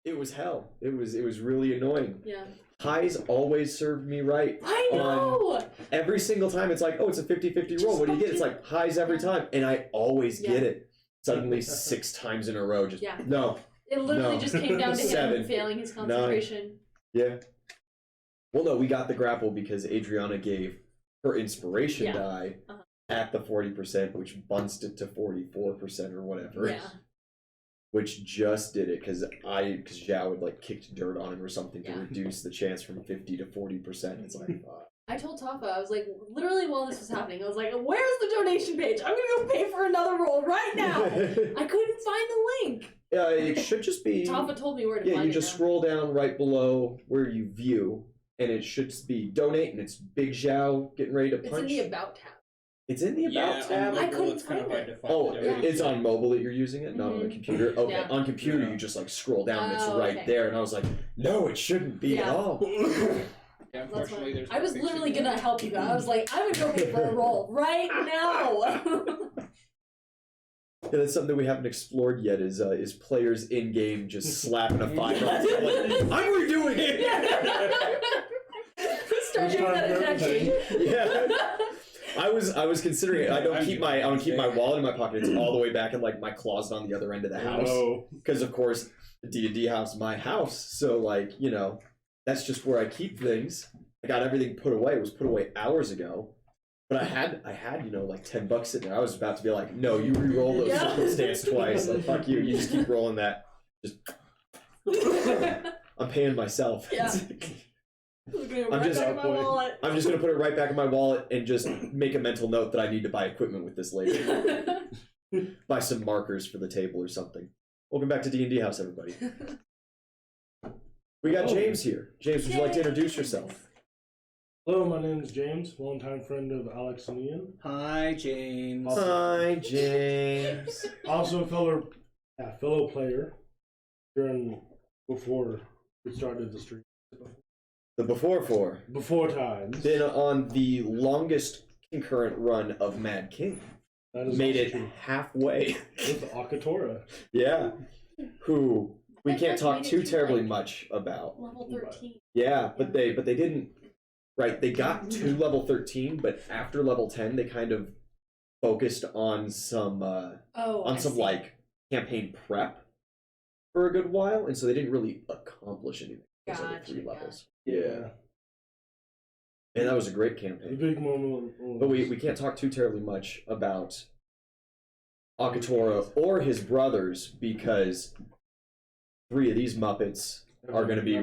It was hell. It was really annoying. Yeah. Highs always served me right. I know! Every single time it's like, oh, it's a 50-50 roll. What do you get? It's like highs every time. And I always get it. Suddenly 6 times in a row. Just no. It literally just came down to him failing his concentration. 9. Yeah. Well, no, we got the grapple because Adriana gave her inspiration die at the 40%, which bunched it to 44% or whatever. Yeah. Which just did it because Zhao had like kicked dirt on him or something to reduce the chance from 50 to 40%. It's like, I told Tafa, I was like, literally while this was happening, I was like, where's the donation page? I'm gonna go pay for another roll right now. I couldn't find the link. It should just be. Tafa told me where to find it. Yeah, you just scroll down right below where you view, and it should be donate, and it's Big Zhao getting ready to punch. It's in the About tab. It's in the About tab? I couldn't find it. Oh, it's on mobile that you're using it, not on a computer? Okay, on computer you just like scroll down and it's right there, and I was like, no, it shouldn't be at all. Yeah, unfortunately, there's I was literally gonna help you guys. I was like, I'm gonna go pay for a roll right now. Yeah, that's something that we haven't explored yet is players in game just slapping a 5 on like, I'm redoing it! Start doing that attaching. Yeah. I was considering it. I don't keep my wallet in my pocket. It's all the way back in like my closet on the other end of the house. Because of course the D&D house is my house. So like, you know, that's just where I keep things. I got everything put away. It was put away hours ago. But I had, you know, like $10 sitting there. I was about to be like, no, you re-roll those circumstance twice. Like, fuck you. You just keep rolling that. Just I'm paying myself. Yeah. I'm just gonna put it right back in my wallet and just make a mental note that I need to buy equipment with this later. Buy some markers for the table or something. Welcome back to D&D House, everybody. We got James here. James, would you like to introduce yourself? Hello, my name is James, longtime friend of Alex and Ian. Hi, James. Hi, James. Also a fellow player before we started the stream. The Before times. Been on the longest concurrent run of Mad King. That is made it true. Halfway. With Akatora. Yeah. Who we can't talk made it too to, terribly like, much about. Level 13. Yeah, but they didn't. Right, they got to level 13, but after level 10, they kind of focused on some like campaign prep for a good while, and so they didn't really accomplish anything. Those other 3 levels. Yeah. And that was a great campaign. The big moment. But we can't talk too terribly much about Akatora or his brothers because 3 of these Muppets are going to be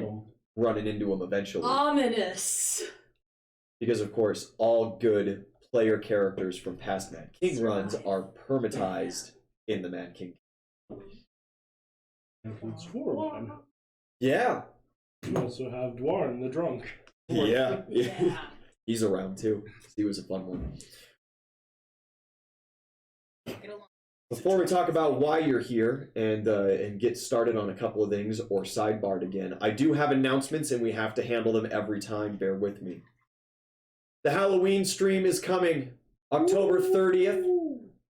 running into him eventually. Ominous. Because, of course, all good player characters from past Mad King runs are permatized in the Mad King. Includes 4 of them. Yeah. You also have Dwarn the drunk. Yeah. He's around too. He was a fun one. Before we talk about why you're here and get started on a couple of things or sidebarred again, I do have announcements and we have to handle them every time. Bear with me. The Halloween stream is coming October 30th,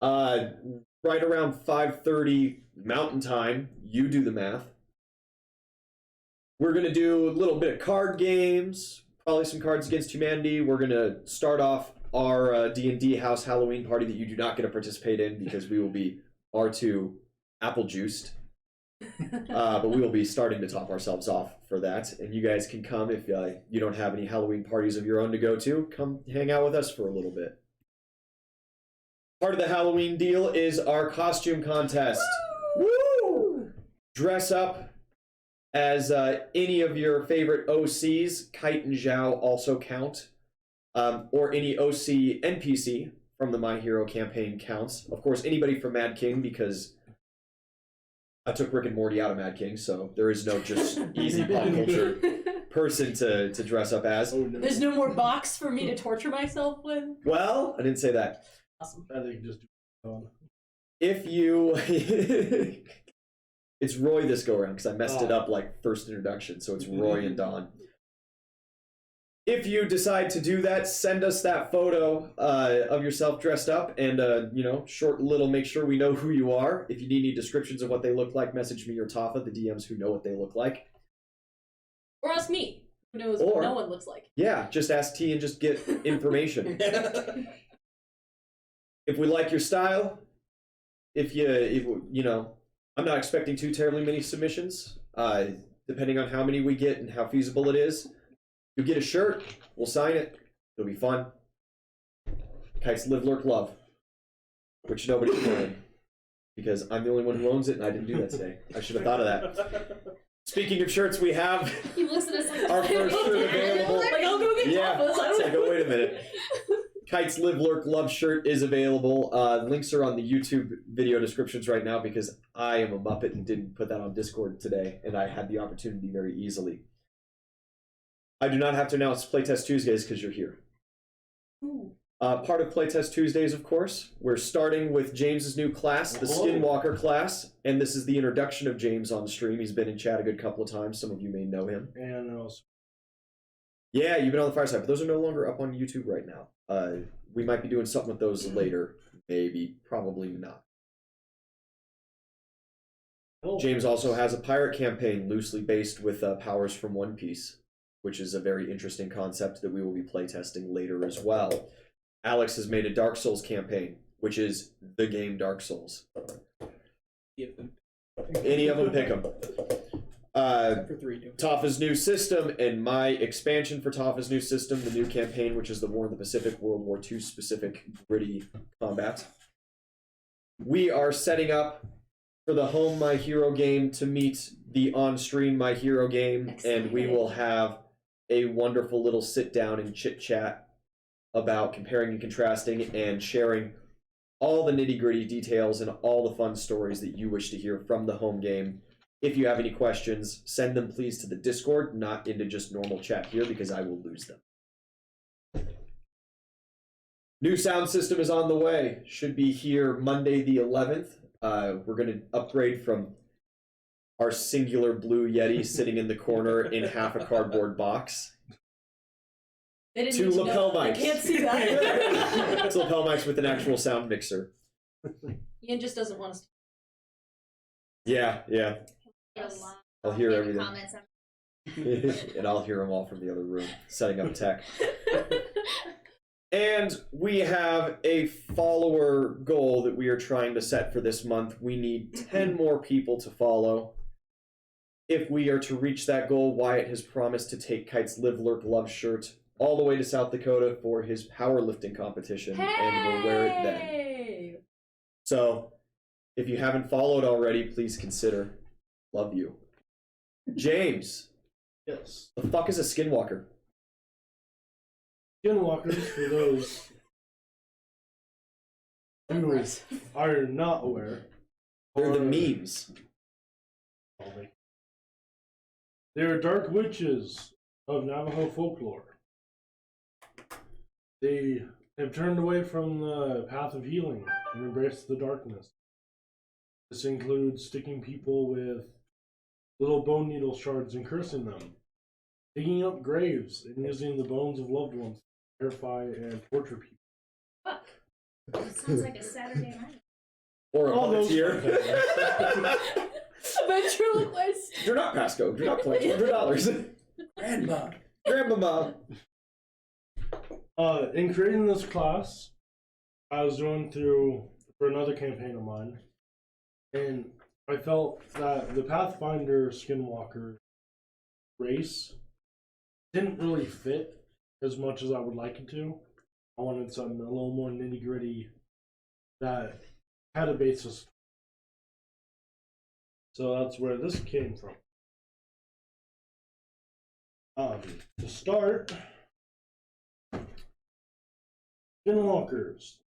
right around 5:30 Mountain Time. You do the math. We're going to do a little bit of card games, probably some Cards Against Humanity. We're going to start off our D&D House Halloween party that you do not get to participate in because we will be far too apple-juiced. But we will be starting to top ourselves off for that. And you guys can come if you don't have any Halloween parties of your own to go to. Come hang out with us for a little bit. Part of the Halloween deal is our costume contest. Woo! Dress up as any of your favorite OCs. Kite and Zhao also count. Or any OC NPC from the My Hero campaign counts. Of course, anybody from Mad King, because I took Rick and Morty out of Mad King, so there is no just easy pop culture person to dress up as. There's no more box for me to torture myself with? Well, I didn't say that. Awesome. I think just do it. If you... It's Roy this go-around, because I messed it up like first introduction, so it's Roy and Don. if you decide to do that, send us that photo of yourself dressed up and, short little make sure we know who you are. If you need any descriptions of what they look like, message me or Tafa, the DMs who know what they look like. Or ask me, who knows what no one looks like. Yeah, just ask T and just get information. If we like your style, if I'm not expecting too terribly many submissions. Depending on how many we get and how feasible it is, you'll get a shirt. We'll sign it. It'll be fun. Kites live, lurk, love, which nobody's doing because I'm the only one who owns it, and I didn't do that today. I should have thought of that. Speaking of shirts, we have He looks at us like our first shirt available. Like, I'll go get Tapas. It's like, oh, wait a minute. Kites Live, Lurk, Love shirt is available. Links are on the YouTube video descriptions right now because I am a Muppet and didn't put that on Discord today, and I had the opportunity very easily. I do not have to announce Playtest Tuesdays because you're here. Part of Playtest Tuesdays, of course, we're starting with James's new class, the Skinwalker class, and this is the introduction of James on stream. He's been in chat a good couple of times. Some of you may know him. And also, yeah, you've been on the fireside, but those are no longer up on YouTube right now. We might be doing something with those later. Maybe, probably not. James also has a pirate campaign loosely based with powers from One Piece, which is a very interesting concept that we will be playtesting later as well. Alex has made a Dark Souls campaign, which is the game Dark Souls. Any of them, pick them. For 3. Tafa's new system and my expansion for Tafa's new system, the new campaign, which is the War in the Pacific, World War II specific gritty combat. We are setting up for the home My Hero game to meet the on-stream My Hero game, and we will have a wonderful little sit-down and chit-chat about comparing and contrasting and sharing all the nitty-gritty details and all the fun stories that you wish to hear from the home game. If you have any questions, send them please to the Discord, not into just normal chat here, because I will lose them. New sound system is on the way. Should be here Monday the 11th. We're going to upgrade from our singular blue Yeti sitting in the corner in half a cardboard box to lapel mics. I can't see that. It's lapel mics with an actual sound mixer. Ian just doesn't want us to. Yeah. I'll hear everything. Comments. And I'll hear them all from the other room, setting up tech. And we have a follower goal that we are trying to set for this month. We need 10 more people to follow. If we are to reach that goal, Wyatt has promised to take Kite's Live, Lurk, Love shirt all the way to South Dakota for his powerlifting competition, and we'll wear it then. So, if you haven't followed already, please consider. Love you. James. yes. The fuck is a skinwalker? Skinwalkers, for those who are not aware, They're the memes. They're dark witches of Navajo folklore. They have turned away from the path of healing and embraced the darkness. This includes sticking people with little bone needle shards and cursing them, digging up graves and using the bones of loved ones to terrify and torture people. It sounds like a Saturday night. Or a All those volunteer. Ventriloquist. Do not Pasco. Do not play $200. Grandmama. In creating this class, I was going through for another campaign of mine, and I felt that the Pathfinder Skinwalker race didn't really fit as much as I would like it to. I wanted something a little more nitty gritty that had a basis. So that's where this came from. To start, Skinwalkers.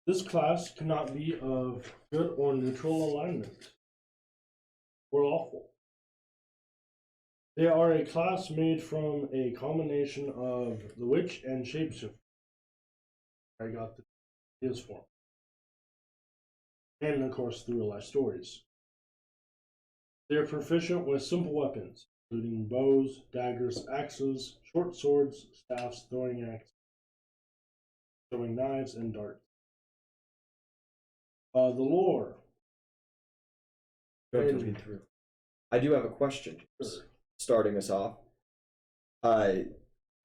This class cannot be of good or neutral alignment, or lawful. They are a class made from a combination of the witch and shapeshifter. I got his form. And of course, through real life stories. They are proficient with simple weapons, including bows, daggers, axes, short swords, staffs, throwing axes, throwing knives, and darts. The lore. Go ahead to read through. I do have a question. Sure. Starting us off. Right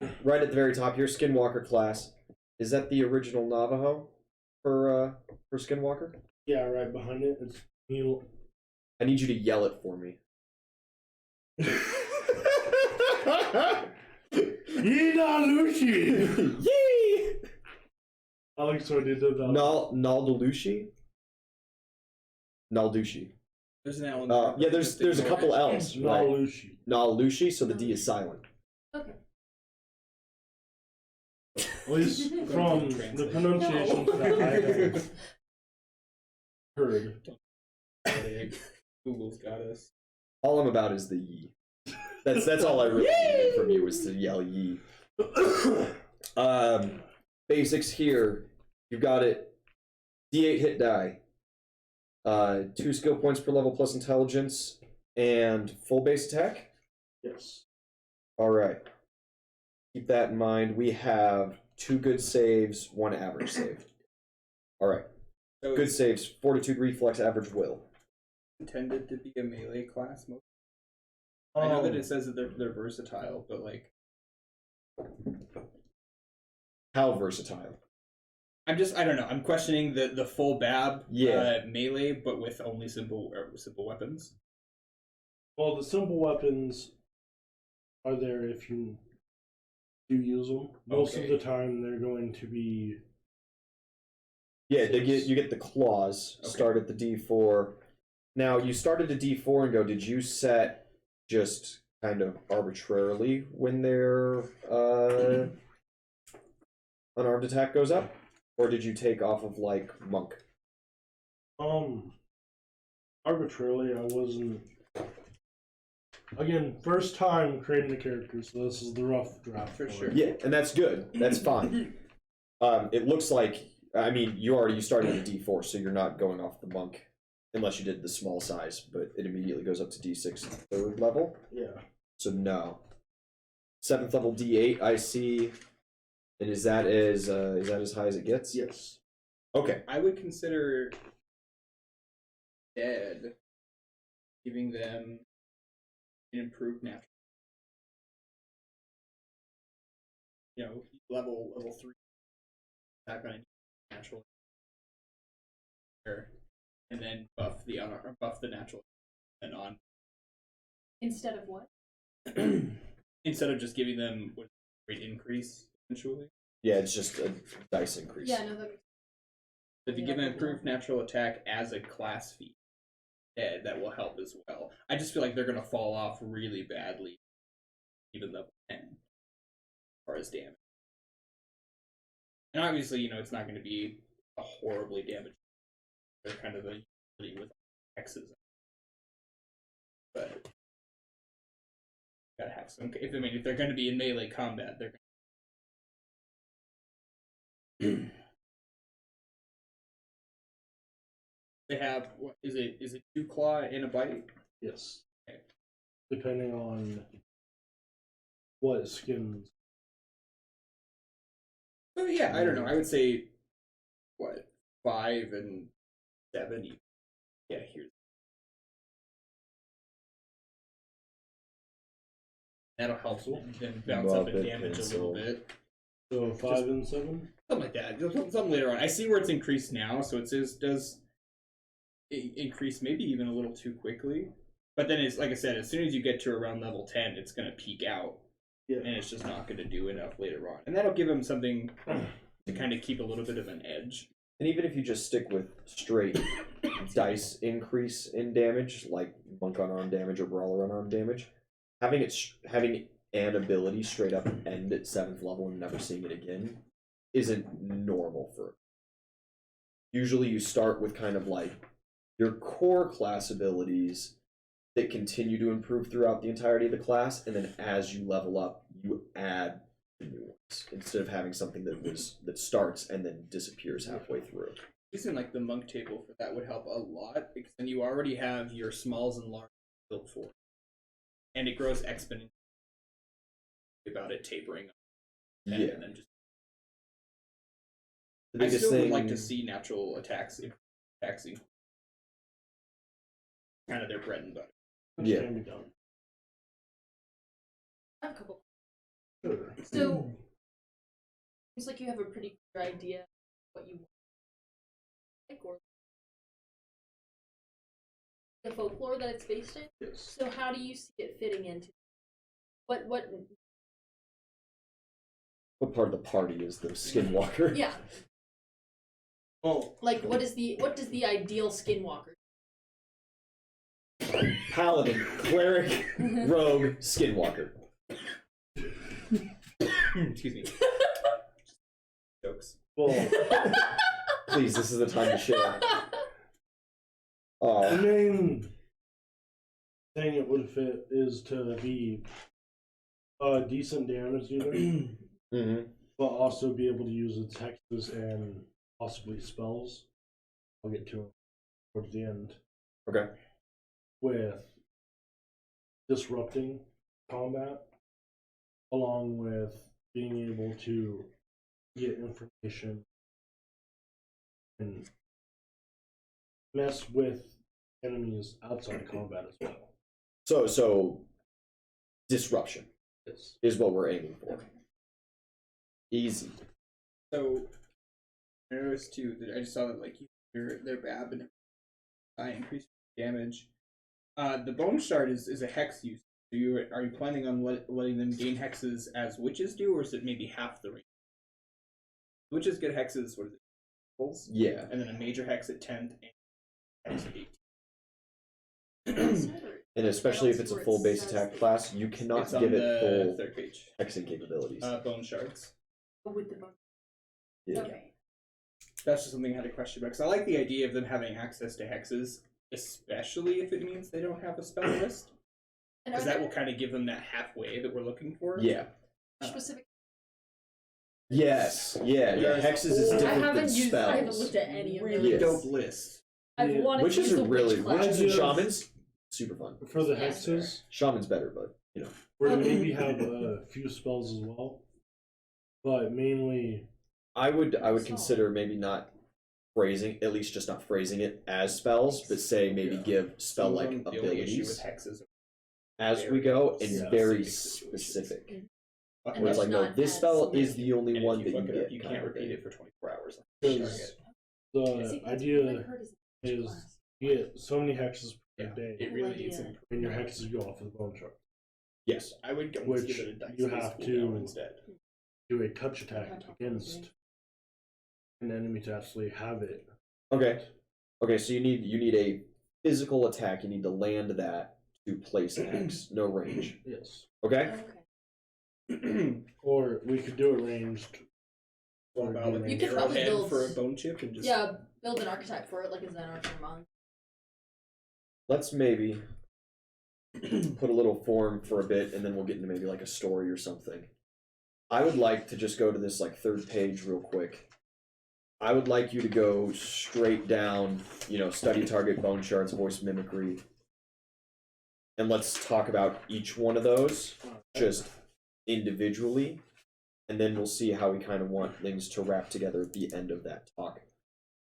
at the very top here, Skinwalker class. Is that the original Navajo for Skinwalker? Yeah, right behind it. It's you. I need you to yell it for me. Yee-na Lucy! Yee! Alex already did that. Naldalushi? Naldushi. There's an L in there. Yeah, there's a couple L's. Right. Nalushi. Naldushi, so the D is silent. Okay. At least from the pronunciations that I have heard. Google's got us. All I'm about is the yee. That's all I really needed from you was to yell yee. Basics here. You've got it. D8 hit die. 2 skill points per level plus intelligence, and full base attack. Yes. All right. Keep that in mind. We have 2 good saves, 1 average save. All right. So Good saves: Fortitude, Reflex, Average Will. intended to be a melee class. I know that it says that they're versatile, but like, How versatile? I don't know. I'm questioning the full BAB melee, but with only simple weapons. Well, the simple weapons are there if you do use them. Most of the time, they're going to be. Yeah, you get the claws. Okay. Start at the D4. Now, you started a D4 and go, did you set just kind of arbitrarily when their unarmed attack goes up? Or did you take off of, like, Monk? Arbitrarily, I wasn't. Again, first time creating the character, so this is the rough draft. For sure. Yeah, and that's good. That's fine. It looks like, I mean, you started at a D4, so you're not going off the Monk. Unless you did the small size, but it immediately goes up to D6 3rd level. Yeah. So no. 7th level D8, I see. And is that as high as it gets? Yes. Okay. I would consider dead, giving them an improved natural. You know, level 3 attack on a natural, and then buff the natural, and on. Instead of what? Instead of just giving them a great increase eventually. Yeah, it's just a dice increase. Yeah, no, that makes If you give them improved natural attack as a class feat, that will help as well. I just feel like they're going to fall off really badly, even level 10, as far as damage. And obviously, you know, it's not going to be a horribly damaged. They're kind of a utility with X's. But gotta have some. If they're going to be in melee combat, they're. They have what is it 2 claw and a bite? Yes. Okay. Depending on what skins. So yeah, I don't know. I would say what 5 and 7. Yeah, here's that'll help them bounce up in damage a little bit. So 5 and 7? Something like that. Something later on. I see where it's increased now, so it does increase maybe even a little too quickly. But then it's like I said, as soon as you get to around level 10, it's going to peak out. Yeah. And it's just not going to do enough later on. And that'll give them something to kind of keep a little bit of an edge. And even if you just stick with straight dice increase in damage, like Monk unarmed damage or Brawler unarmed damage, having an ability straight up end at 7th level and never seeing it again isn't normal for it. Usually you start with kind of like your core class abilities that continue to improve throughout the entirety of the class, and then as you level up, you add the new ones instead of having something that starts and then disappears halfway through. Using like the monk table for that would help a lot, because then you already have your smalls and large built for. and it grows exponentially. About it tapering, and then just. The I biggest still thing would like to see natural attacks, kind of their bread and butter. Which Yeah. can be done. I have a couple. Sure. So, seems like you have a pretty clear idea of what you want, like, or the folklore that it's based in. Yes. So, how do you see it fitting into what? What part of the party is the skinwalker? Yeah, Oh, like what does the ideal skinwalker? Paladin, cleric, rogue, skinwalker. excuse me. Jokes. Well, Please, this is the time to share. the Oh, main thing it would fit is to be a decent damage dealer, mm-hmm. but also be able to use its hexes and possibly spells. I'll get to them towards the end. Okay. With disrupting combat, along with being able to get information and mess with enemies outside of combat as well. So disruption Yes. is what we're aiming for. Easy. So I noticed too that I just saw that like their BAB and increase damage. The bone shard is a hex use. Are you planning on letting them gain hexes as witches do, or is it maybe half the range? Witches get hexes, what is it? Pulls? Yeah. And then a major hex at 10th and hex at 18th. And especially if it's a full base attack class, you cannot It's on give it the full third page. hexing capabilities. Bone shards. With the bone. Yeah. Okay. That's just something I had a question about, because I like the idea of them having access to hexes, especially if it means they don't have a spell list. And Because are that will there kind of give them that halfway that we're looking for. Yeah. specific? Yes. Yeah. There's Hexes is a whole- different I haven't than used. spells. I haven't looked at any of Really Yes. dope list. I've Yeah. wanted to Witches use the are really witch class. witches and Ideas. shamans. Super fun. For the Yes, hexes, Shaman's better, but you know. where you maybe have a few spells as well, but mainly I would Solid. consider maybe not phrasing, at least just not phrasing it as spells, but say maybe Yeah. give spell like The only issue with abilities hexes as we go and Yeah. very Specific specific. situations. And Where it's there's like, no, not this as spell many. is the only And one if that you you fuck it get. up, you kind can't of repeat thing. it for 24 hours. because the See, that's what I've idea heard is is class. you get so many hexes per Yeah, day, it really needs idea. some. and your hexes go off of the bone chart. Yes. I would go Which give it a dice you base have cooldown to- instead. Do a touch attack Touch attack, against okay. an enemy to actually have it. Okay. Okay, so you need a physical attack. You need to land that to place an X. No range. Yes. Okay? Okay. Or we could do it ranged. What about like You an could probably arrowhead build- for a bone chip and just Yeah, build an archetype for it, like a Zen Archer Let's maybe put a little form for a bit, and then we'll get into maybe like a story or something. I would like to just go to this like third page real quick. I would like you to go straight down, study target, bone shards, voice mimicry. And let's talk about each one of those just individually. And then we'll see how we kind of want things to wrap together at the end of that talk.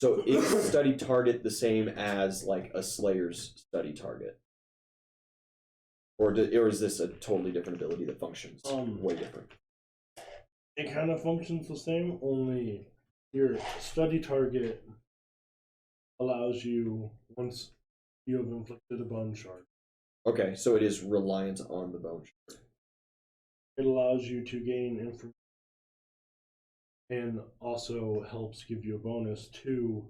So is study target the same as like a Slayer's study target? Or is this a totally different ability that functions way different? It kind of functions the same, only your study target allows you, once you have inflicted a bone shard, Okay, so it is reliant on the bone shard. it allows you to gain information and also helps give you a bonus to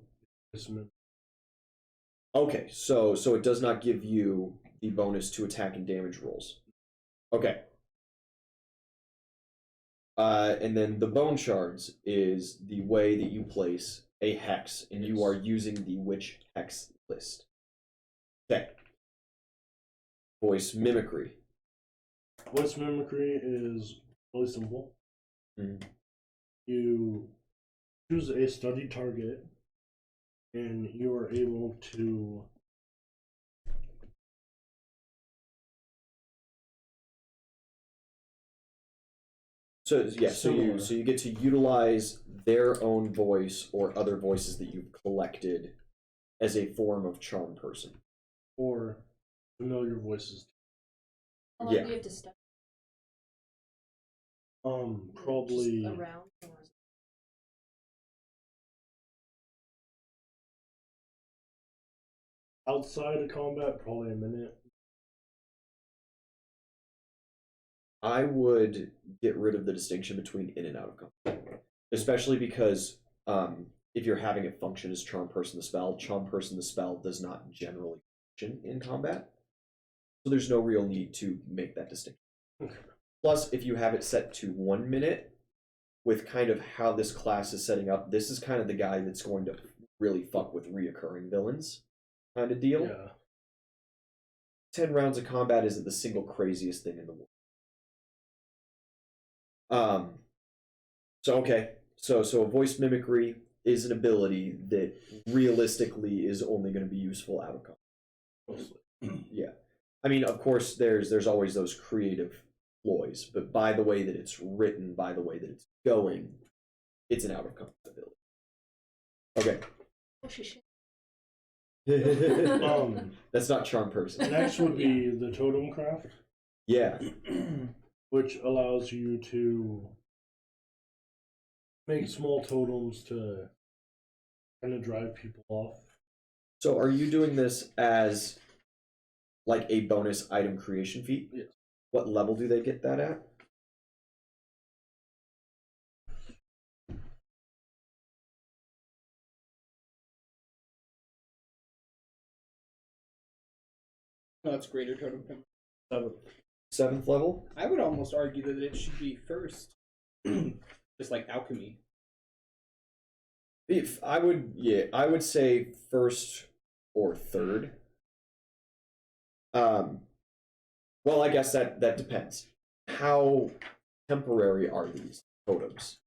this min- Okay, so it does not give you the bonus to attack and damage rolls. Okay. And then the bone shards is the way that you place a hex, and you are using the witch hex list. Okay. Voice mimicry. Voice mimicry is really simple. Mhm. You choose a study target, and you are able to So yeah, Similar. so you get to utilize their own voice or other voices that you've collected as a form of charm person. Or familiar voices. How long do you have to study? Probably Just around. Or... outside of combat, probably a minute. I would get rid of the distinction between in and out of combat, especially because if you're having it function as charm person the spell does not generally function in combat, so there's no real need to make that distinction. Okay. Plus, if you have it set to 1 minute, with kind of how this class is setting up, this is kind of the guy that's going to really fuck with reoccurring villains, kind of deal. Yeah. 10 rounds of combat isn't the single craziest thing in the world. So a voice mimicry is an ability that realistically is only going to be useful out of combat. Mostly. Yeah. I mean, of course, there's always those creative ploys, but by the way that it's written, by the way that it's going, it's an out of combat ability. Okay. That's not charm person. Next would be the Totem Craft. Yeah. Which allows you to make small totems to kind of drive people off. So are you doing this as like a bonus item creation feat? Yes. What level do they get that at? No, that's greater totem. 7th level? I would almost argue that it should be first. Just like alchemy. If I would say 1st or 3rd. Well, I guess that depends. How temporary are these totems?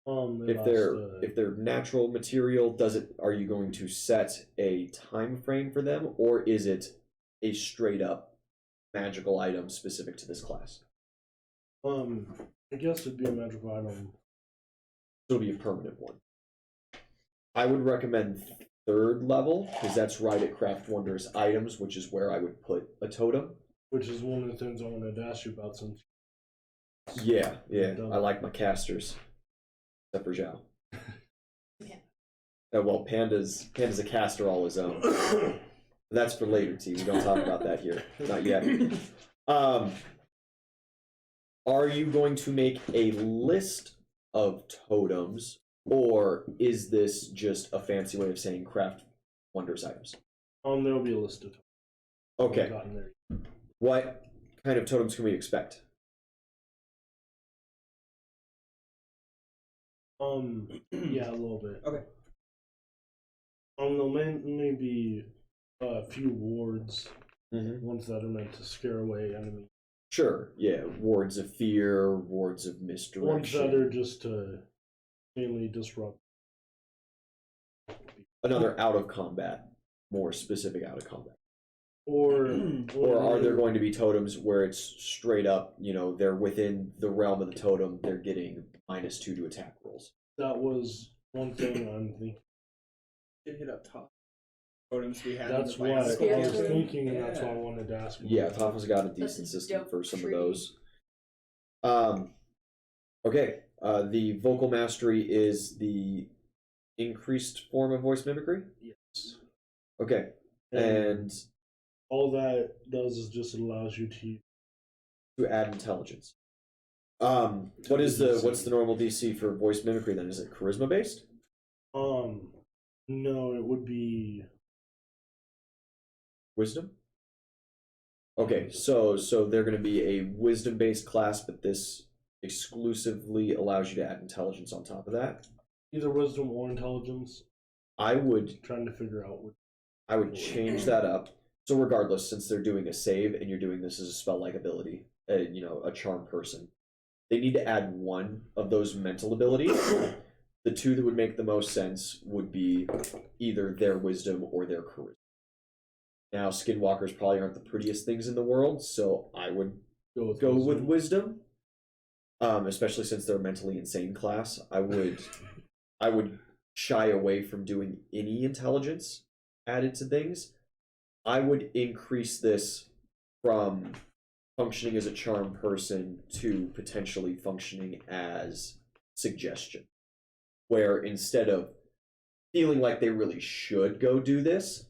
If they're natural material, are you going to set a time frame for them, or is it a straight up magical item specific to this class? I guess it'd be a magical item. It'll be a permanent one. I would recommend 3rd level, because that's right at Craft Wonders items, which is where I would put a totem. Which is one of the things I wanted to ask you about since. Yeah. I like my casters. Except for Zhao. Yeah. Well, Panda's a caster all his own. That's for later, T. We don't talk about that here. Not yet. Are you going to make a list of totems, or is this just a fancy way of saying Craft Wonders items? There'll be a list of totems. Okay. What kind of totems can we expect? Yeah, a little bit. Okay. There'll mainly be a few wards, ones that are meant to scare away enemies. Sure, yeah. Wards of fear, wards of misdirection. Ones that are just to mainly disrupt. Another out of combat, more specific out of combat. Or are there going to be totems where it's straight up, they're within the realm of the totem, they're getting -2 to attack rolls? That was one thing I'm thinking. It hit up top. Totems we had. That's why I was thinking, and that's why I wanted to ask. Yeah, Topham's got a decent system for some of those. Okay, the vocal mastery is the increased form of voice mimicry? Yes. Okay, and all that does is just allows you to add intelligence. What's the normal DC for voice mimicry then? Is it charisma based? No, it would be wisdom. Okay, so they're going to be a wisdom based class, but this exclusively allows you to add intelligence on top of that. Either wisdom or intelligence. I would change that up. So regardless, since they're doing a save and you're doing this as a spell-like ability, a charm person, they need to add one of those mental abilities. The two that would make the most sense would be either their wisdom or their charisma. Now, skinwalkers probably aren't the prettiest things in the world, so I would go with wisdom. especially since they're a mentally insane class. I would shy away from doing any intelligence added to things. I would increase this from functioning as a charm person to potentially functioning as suggestion, where instead of feeling like they really should go do this,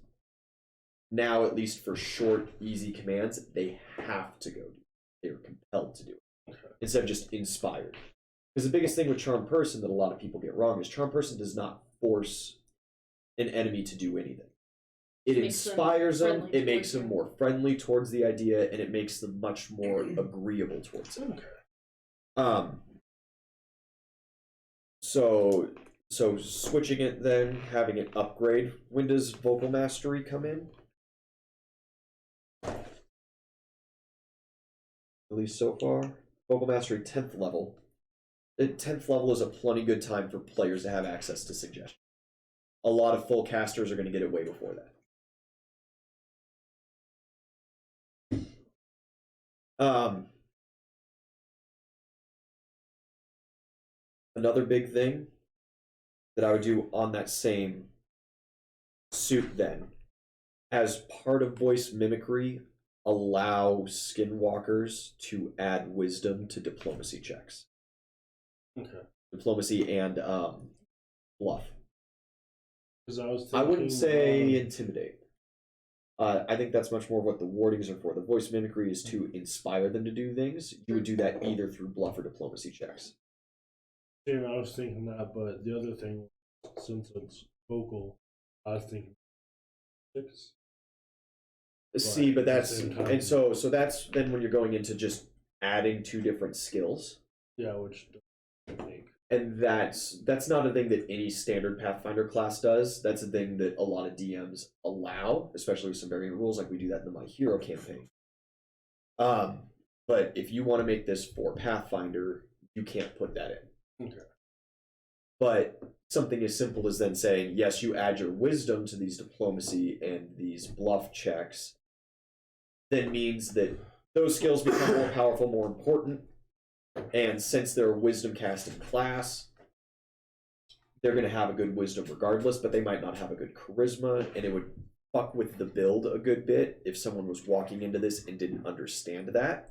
now at least for short, easy commands, they have to go do it. They're compelled to do it. Okay. Instead of just inspired. Because the biggest thing with charm person that a lot of people get wrong is charm person does not force an enemy to do anything. It inspires them, it makes them more friendly towards the idea, and it makes them much more agreeable towards it. Okay. So switching it then, having it upgrade. When does vocal mastery come in? At least so far. Vocal mastery 10th level. The 10th level is a plenty good time for players to have access to suggestion. A lot of full casters are going to get it way before that. Another big thing that I would do on that same suit then, as part of voice mimicry, allow skinwalkers to add wisdom to diplomacy checks. Okay. Diplomacy and bluff. I wouldn't say intimidate. I think that's much more what the wardings are for. The voice mimicry is to inspire them to do things. You would do that either through bluff or diplomacy checks. Yeah, I was thinking that, but the other thing, since it's vocal, I was thinking 6. See, but that's and so that's then when you're going into just adding 2 different skills. Yeah, which don't make. And that's not a thing that any standard Pathfinder class does. That's a thing that a lot of DMs allow, especially with some variant rules, like we do that in the My Hero campaign. But if you want to make this for Pathfinder, you can't put that in. Okay. But something as simple as then saying, yes, you add your wisdom to these diplomacy and these bluff checks, then means that those skills become more powerful, more important. And since they're a wisdom casting class, they're going to have a good wisdom regardless, but they might not have a good charisma, and it would fuck with the build a good bit if someone was walking into this and didn't understand that,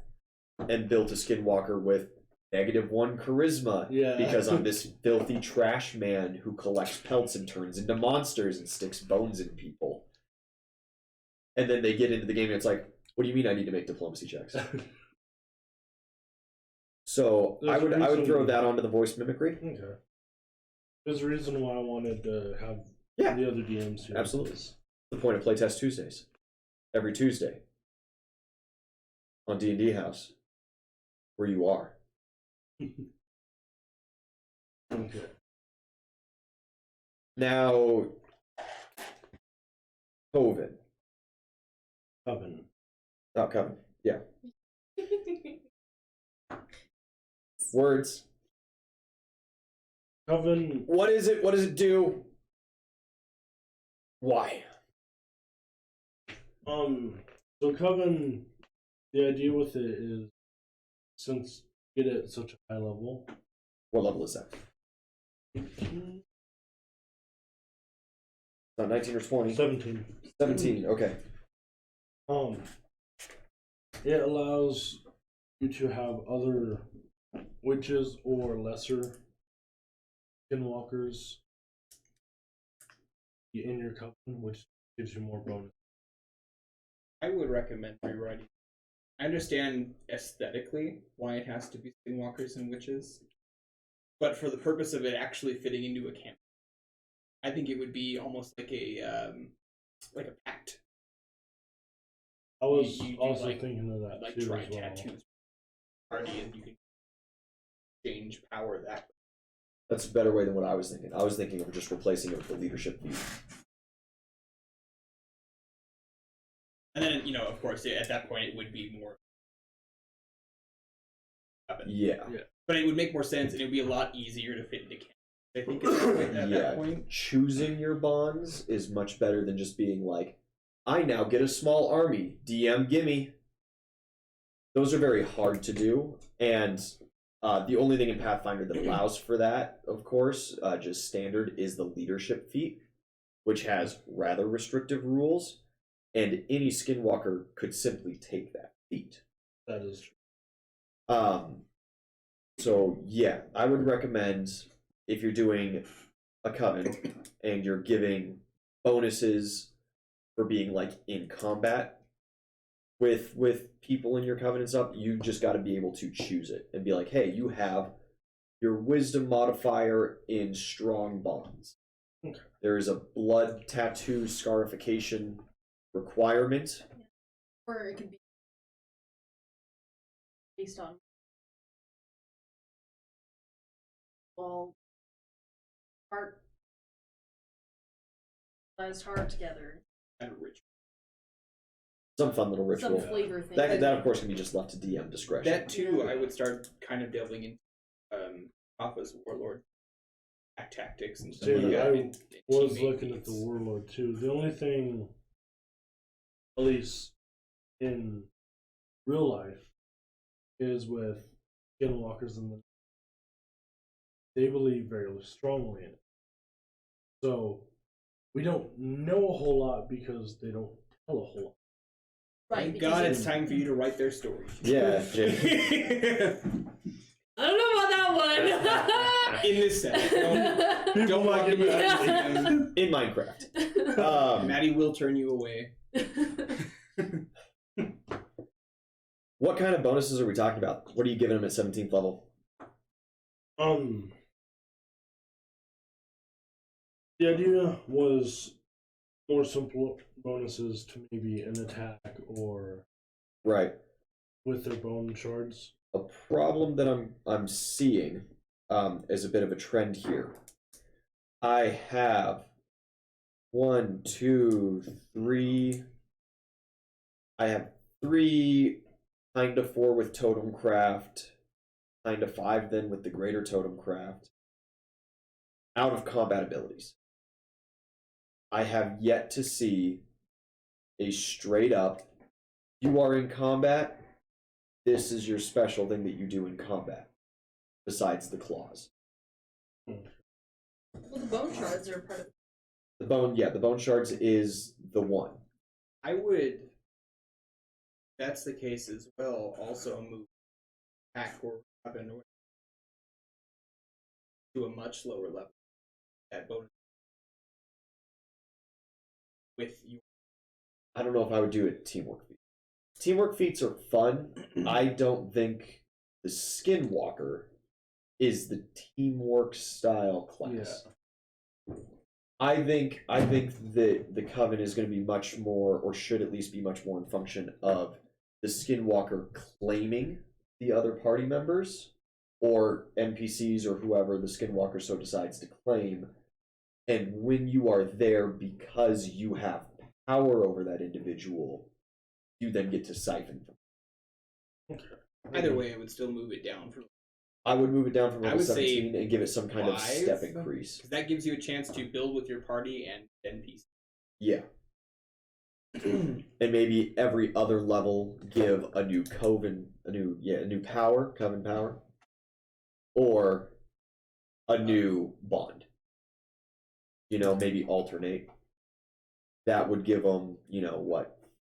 and built a skinwalker with -1 charisma, because I'm this filthy trash man who collects pelts and turns into monsters and sticks bones in people. And then they get into the game and it's like, what do you mean I need to make diplomacy checks? So I would throw that onto the voice mimicry. Okay. There's a reason why I wanted to have the other DMs here. Absolutely. The point of Playtest Tuesdays. Every Tuesday. On D&D House. Where you are. Okay. Now, Coven. Coven. Oh, Coven. Yeah. Words. Coven. What is it? What does it do? Why? So Coven, the idea with it is, since you get it at such a high level. What level is that? Not 19 or 20? 17. 17, okay. It allows you to have other witches or lesser skinwalkers in your coven, which gives you more bonus. I would recommend rewriting. I understand aesthetically why it has to be skinwalkers and witches, but for the purpose of it actually fitting into a campaign, I think it would be almost like a pact. I was You also like, thinking of that like too try as well. tattoos party, and you can exchange power that way. That's a better way than what I was thinking. I was thinking of just replacing it with the leadership view. And then, of course, at that point, it would be more. Yeah. But it would make more sense, and it would be a lot easier to fit into campaign. I think at that point. Choosing your bonds is much better than just being like, I now get a small army. DM, gimme. Those are very hard to do, and The only thing in Pathfinder that allows for that, of course, just standard, is the leadership feat, which has rather restrictive rules, and any skinwalker could simply take that feat. That is true. So yeah, I would recommend if you're doing a coven and you're giving bonuses for being like in combat with people in your coven and stuff, you just got to be able to choose it and be like, hey, you have your wisdom modifier in strong bonds. Okay. There is a blood tattoo scarification requirement. Or it could be based on heart together. And a ritual. Some fun little ritual. Some flavor thing. That of course can be just left to DM discretion. That too, I would start kind of delving into Alpha's warlord tactics and stuff Dude, like that. I was looking at the warlord too. The only thing, at least in real life, is with skinwalkers and they believe very strongly in it. So we don't know a whole lot because they don't tell a whole lot. Right. Thank God it's time for you to write their story. Yeah, Jay. I don't know about that one. In this set. Don't walk into that. In Minecraft. Maddie will turn you away. What kind of bonuses are we talking about? What are you giving them at 17th level? The idea was more simple bonuses to maybe an attack or Right. with their bone shards. A problem that I'm seeing as a bit of a trend here. I have 1, 2, 3. I have 3, kind of 4 with Totem Craft, kind of 5 then with the Greater Totem Craft. Out of combat abilities. I have yet to see a straight up, you are in combat, this is your special thing that you do in combat, besides the claws. Well, the bone shards are part of The bone shards is the one. I would, if that's the case as well, also move attack or weapon to a much lower level. That bonus with you. I don't know if I would do it teamwork feats. Teamwork feats are fun. I don't think the Skinwalker is the teamwork style class. Yeah. I think that the Coven is going to be much more, or should at least be much more in function of the Skinwalker claiming the other party members, or NPCs, or whoever the Skinwalker so decides to claim. And when you are there because you have power over that individual, you then get to siphon from. Either way, I would still move it down from. I would move it down from I level would say 17 and give it some kind of 5, step increase. Because that gives you a chance to build with your party and NPC. Yeah. And maybe every other level give a new coven, a new power, coven power, or a new bond. Maybe alternate. That would give them,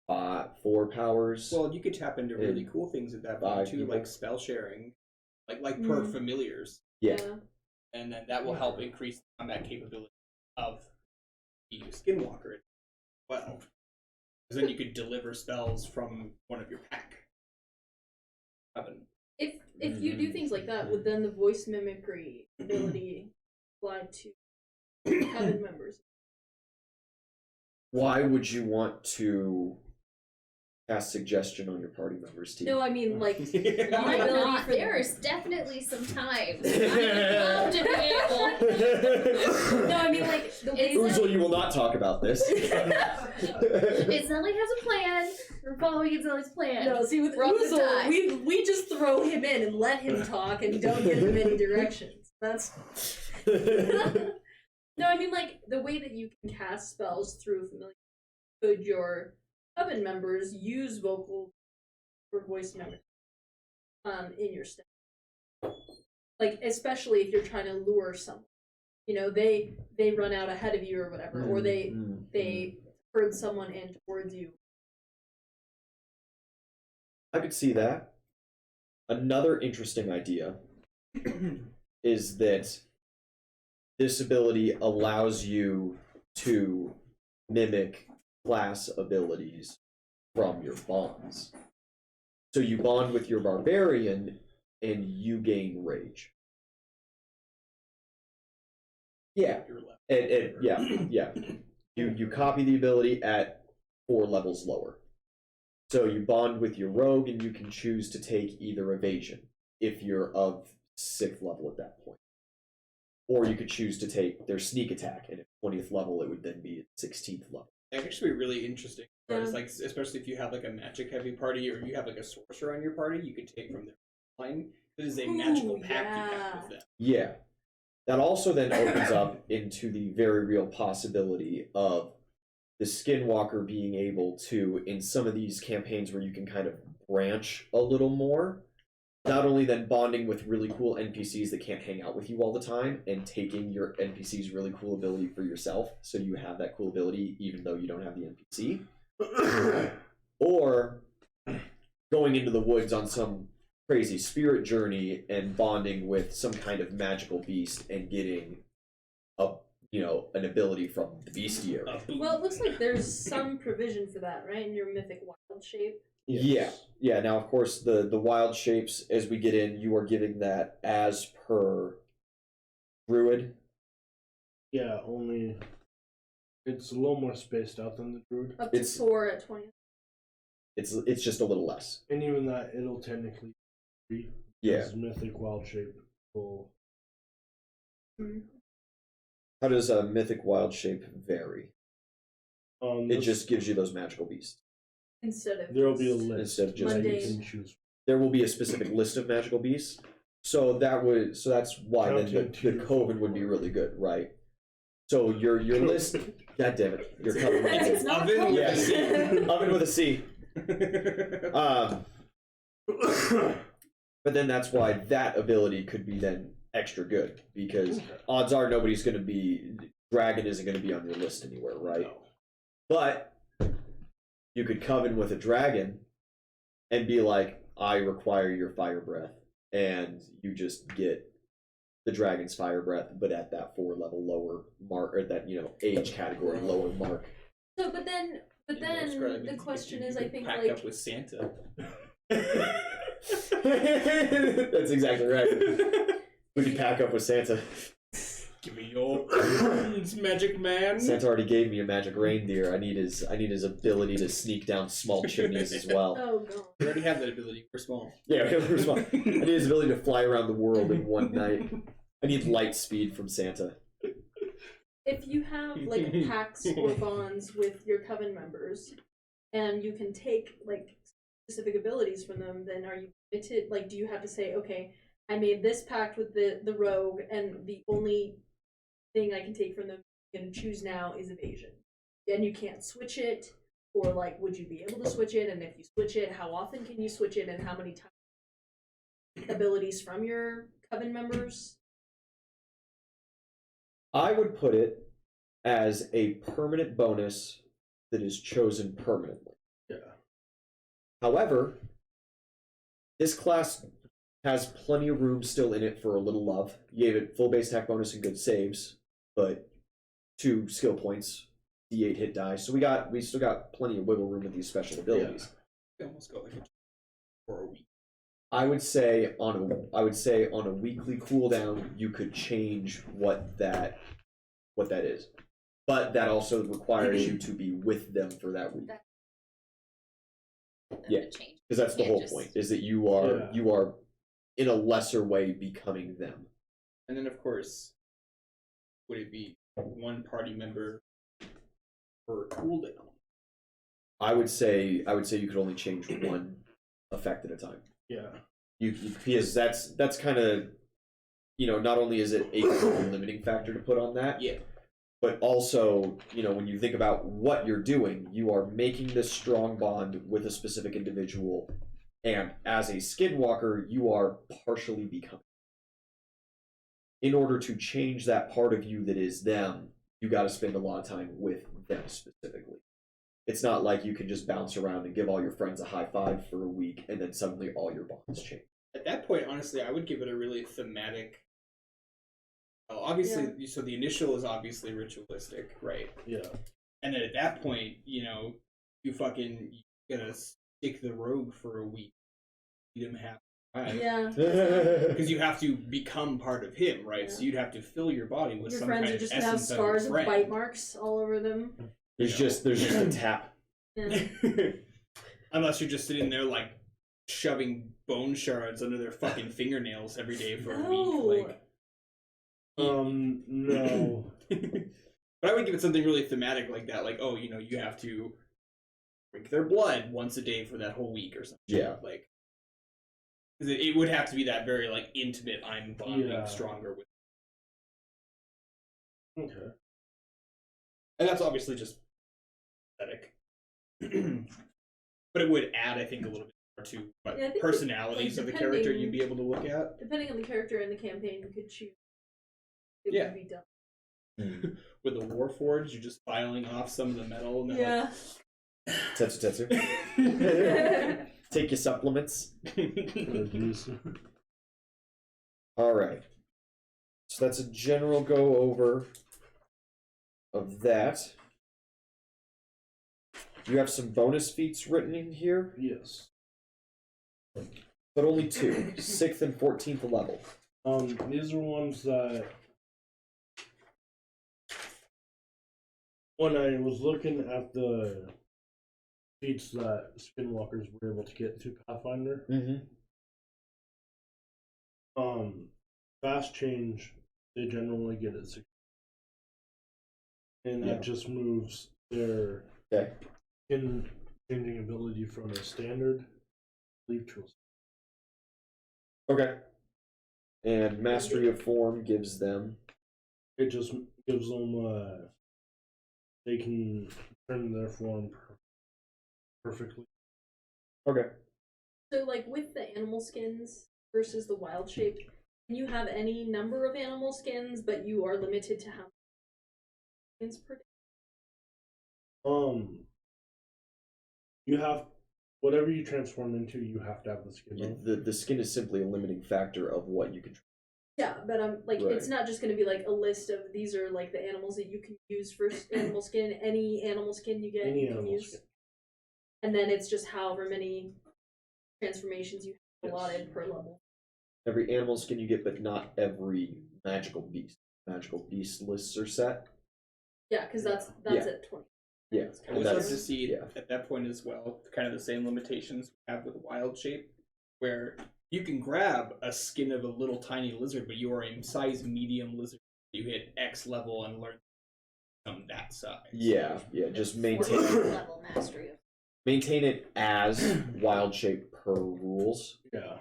4 powers. Well, you could tap into really cool things at that point too, like spell sharing, like per familiars. Yeah. And then that will help increase the combat capability of the Skinwalker as well. Because then you could deliver spells from one of your pack. If you do things like that, would then the voice mimicry ability apply to coven members? Why would you want to cast suggestion on your party members' team? No, I mean like the Why ability not? for There's definitely some times I would love to be able. No, I mean like the way Uzel, you will not talk about this. Itzeli has a plan. We're following Itzeli's plan. No, see with Roll the Uzel, die. we just throw him in and let him talk and don't give him any directions. That's no, I mean like the way that you can cast spells through familiar. Could your coven members use vocal or voice mimicry in your staff? like especially if you're trying to lure someone, you know, they run out ahead of you or whatever, or they herd someone in towards you. I could see that. Another interesting idea is that this ability allows you to mimic class abilities from your bonds. So you bond with your barbarian and you gain rage. Yeah. Yeah. You copy the ability at 4 levels lower. So you bond with your rogue and you can choose to take either evasion if you're of 6th level at that point. Or you could choose to take their sneak attack, and at 20th level it would then be at 16th level. That could actually be really interesting. It's like, especially if you have like a magic heavy party or you have like a sorcerer on your party, you could take from their line. It is a magical pact you have with them. Yeah. That also then opens up into the very real possibility of the Skinwalker being able to, in some of these campaigns where you can kind of branch a little more, not only then bonding with really cool NPCs that can't hang out with you all the time and taking your NPC's really cool ability for yourself so you have that cool ability even though you don't have the NPC, or going into the woods on some crazy spirit journey and bonding with some kind of magical beast and getting an ability from the bestiary. Well, it looks like there's some provision for that, right, in your mythic wild shape. Yes. Yeah. Now, of course, the wild shapes, as we get in, you are giving that as per druid. Yeah, only it's a little more spaced out than the druid. Up to 4 at 20. It's just a little less. And even that, it'll technically be mythic wild shape will. How does a mythic wild shape vary? It just gives you those magical beasts. Instead of there will be a list. Instead of just mundane. beasts. You can choose. There will be a specific list of magical beasts. So that's why then the Coven would be really good, right? So your list. God damn it! Your Coven. It's not Oven with a a C. Oven with a C. But then that's why that ability could be then extra good, because odds are dragon isn't going to be on your list anywhere, right? No. But you could coven with a dragon and be like, I require your fire breath, and you just get the dragon's fire breath, but at that 4 level lower mark, or that age category lower mark. So, but then the question is, I think, pack like, up with Santa. That's exactly right. We can pack up with Santa. Give me your magic man. Santa already gave me a magic reindeer. I need his ability to sneak down small chimneys as well. oh god. We already have that ability. We're small. Yeah, we're small. I need his ability to fly around the world in one night. I need light speed from Santa. If you have like pacts or bonds with your coven members, and you can take like specific abilities from them, then are you limited? Like, do you have to say, okay, I made this pact with the rogue, and the only thing I can take from them and choose now is evasion, and you can't switch it? Or like, would you be able to switch it? And if you switch it, how often can you switch it, and how many times? Abilities from your coven members? I would put it as a permanent bonus that is chosen permanently. Yeah. However, this class has plenty of room still in it for a little love. You gave it full base attack bonus and good saves, but 2 skill points, D8 hit die. So we still got plenty of wiggle room with these special abilities. We almost got like for a week. I would say on a weekly cooldown you could change what that is, but that also requires you to be with them for that week. Yeah, because that's the whole point, is that you are in a lesser way becoming them. And then of course, would it be one party member per cooldown? I would say you could only change one effect at a time. Yeah. Because that's kind of, not only is it a limiting factor to put on that, yeah, but also, when you think about what you're doing, you are making this strong bond with a specific individual, and as a skinwalker, you are partially becoming. in order to change that part of you that is them, you got to spend a lot of time with them specifically. It's not like you can just bounce around and give all your friends a high five for a week and then suddenly all your bonds change. At that point, honestly, I would give it a really thematic. Well, obviously, so the initial is obviously ritualistic, right? Yeah. And then at that point, you gotta stick the rogue for a week, eat him half alive. Yeah. Because you have to become part of him, right? Yeah. So you'd have to fill your body with Your some friends kind are of just gonna have essence of scars your and friend. bite marks all over them. There's just a tap. Yeah. Unless you're just sitting there like shoving bone shards under their fucking fingernails every day for a week. Like, no. but I would give it something really thematic like that. Like, you have to drink their blood once a day for that whole week or something. Yeah. Like, because it would have to be that very like intimate. I'm bonding stronger with. Okay. And that's obviously just pathetic. But it would add, I think, a little bit more to personalities of the character you'd be able to look at. Depending on the character and the campaign, you could choose. It would be done. With a Warforged, you're just filing off some of the metal. And Yeah. Tetsu. Take your supplements. Alright. So that's a general go over of that. You have some bonus feats written in here, Yes. but only 2, 6th and 14th level. These are ones that when I was looking at the feats that skinwalkers were able to get through Pathfinder, fast change, they generally get at 6. And that just moves their skin changing ability from a standard leave to a. Okay. And Mastery of Form gives them. It just gives them they can turn their form perfectly. Okay. So, like, with the animal skins versus the wild shape, can you have any number of animal skins, but you are limited to how many skins per day? You have whatever you transform into, you have to have the skin. Yeah, the skin is simply a limiting factor of what you can. Yeah, but it's not just going to be like a list of these are like the animals that you can use for animal skin. Any animal skin you get, you can use. Skin. And then it's just however many transformations you have allotted per level. Every animal skin you get, but not every magical beast. Magical beast lists are set. Yeah, because that's at 20. Yeah, I would love to see at that point as well, kind of the same limitations we have with wild shape, where you can grab a skin of a little tiny lizard, but you are a size medium lizard. You hit X level and learn to become that size. Yeah, just maintain level mastery. Maintain it as wild shape per rules. Yeah.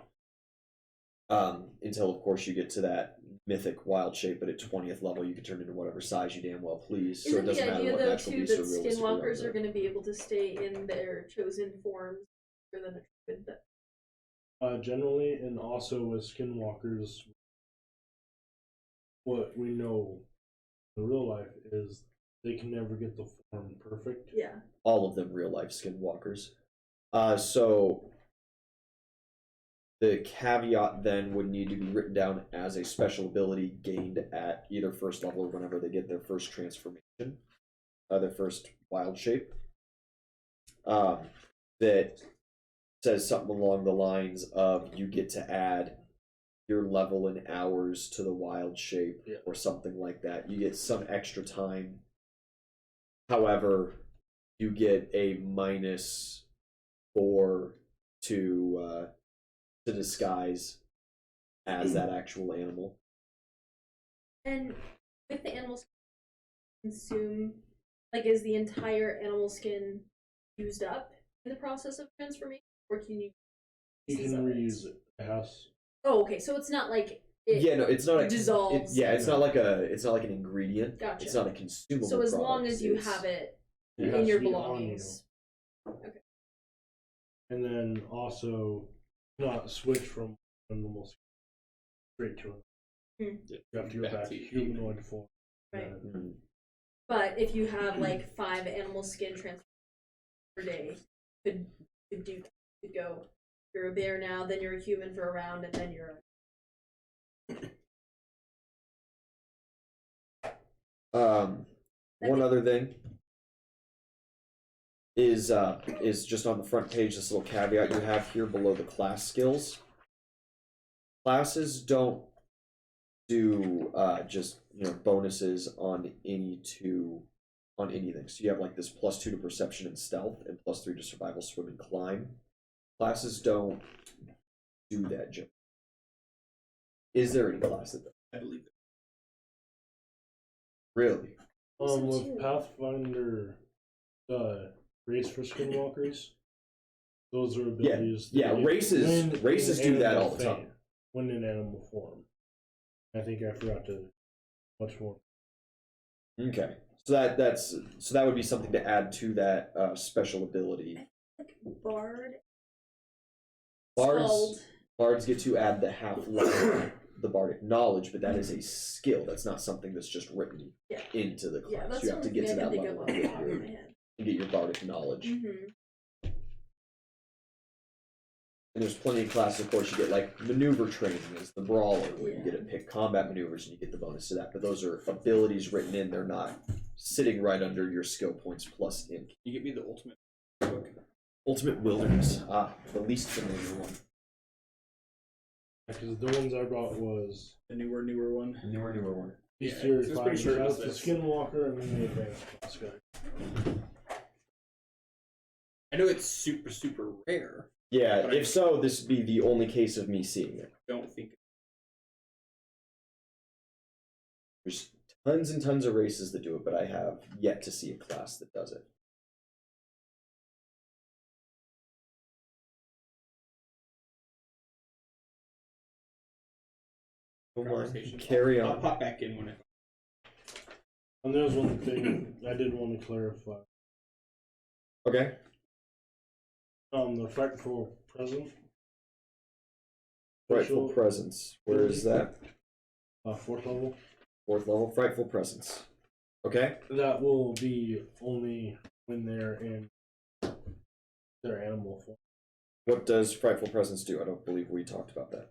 Until of course you get to that mythic wild shape, but at 20th level you can turn into whatever size you damn well please. Isn't so it doesn't the matter idea what though natural too beasts that are realistic skinwalkers are going to be able to stay in their chosen forms rather than a druid? Generally, and also with skinwalkers, what we know in real life is they can never get the form perfect. Yeah. All of them real life skinwalkers. So the caveat then would need to be written down as a special ability gained at either first level or whenever they get their first transformation, their first wild shape. That says something along the lines of you get to add your level in hours to the wild shape or something like that. You get some extra time. However, you get a -4 to disguise as that actual animal. And with the animal skin consume, like, is the entire animal skin used up in the process of transformation, or can you? You can reuse it. It has. Oh, okay. So it's not like it's not a dissolves. it's not like an ingredient. Gotcha. It's not a consumable. So as product. long as you have it It in has your to be belongings. on you. Okay. And then also not switch from animal skin straight to it. You have to go back to humanoid form. Right. Mhm. But if you have like 5 animal skin transfers per day, could do that. You could go. You're a bear now, then you're a human for a round, and then you're. One other thing is just on the front page, this little caveat you have here below the class skills. Classes don't do just bonuses on anything. So you have like this +2 to perception and stealth, and +3 to survival, swim, and climb. Classes don't do that, Jim. Is there any class that does? I believe it. Really? With Pathfinder, race for skinwalkers, those are abilities. Yeah, that you races in do that animal all the time. When in animal form. I think I forgot to much more. Okay, so that would be something to add to that special ability. Like Bard. Bards get to add the half level, the bardic knowledge, but that is a skill. That's not something that's just written into the class. Yeah, that's you have to get to that level off the top of my head. and get your bardic knowledge. Mm-hmm. And there's plenty of classes, of course, you get like maneuver training is the brawler, where you get to pick combat maneuvers and you get the bonus to that. But those are abilities written in, they're not sitting right under your skill points plus ink. You give me the ultimate book. Ultimate Wilderness. The least familiar one. Because the ones I brought was The newer one. Newer one. Yeah, Tier so it's 5. pretty sure That's it's the this. Skinwalker and then the advanced class guy. I know it's super, super rare. Yeah, But if so, this would be the only case of me seeing it. I don't think. There's tons and tons of races that do it, but I have yet to see a class that does it. Conversation. Carry I'll on. pop back in when it. And there's one thing I did want to clarify. Okay. The frightful present. Frightful Presence. Where is that? 4th level. 4th level. Frightful Presence. Okay. That will be only when they're in their animal form. What does Frightful Presence do? I don't believe we talked about that.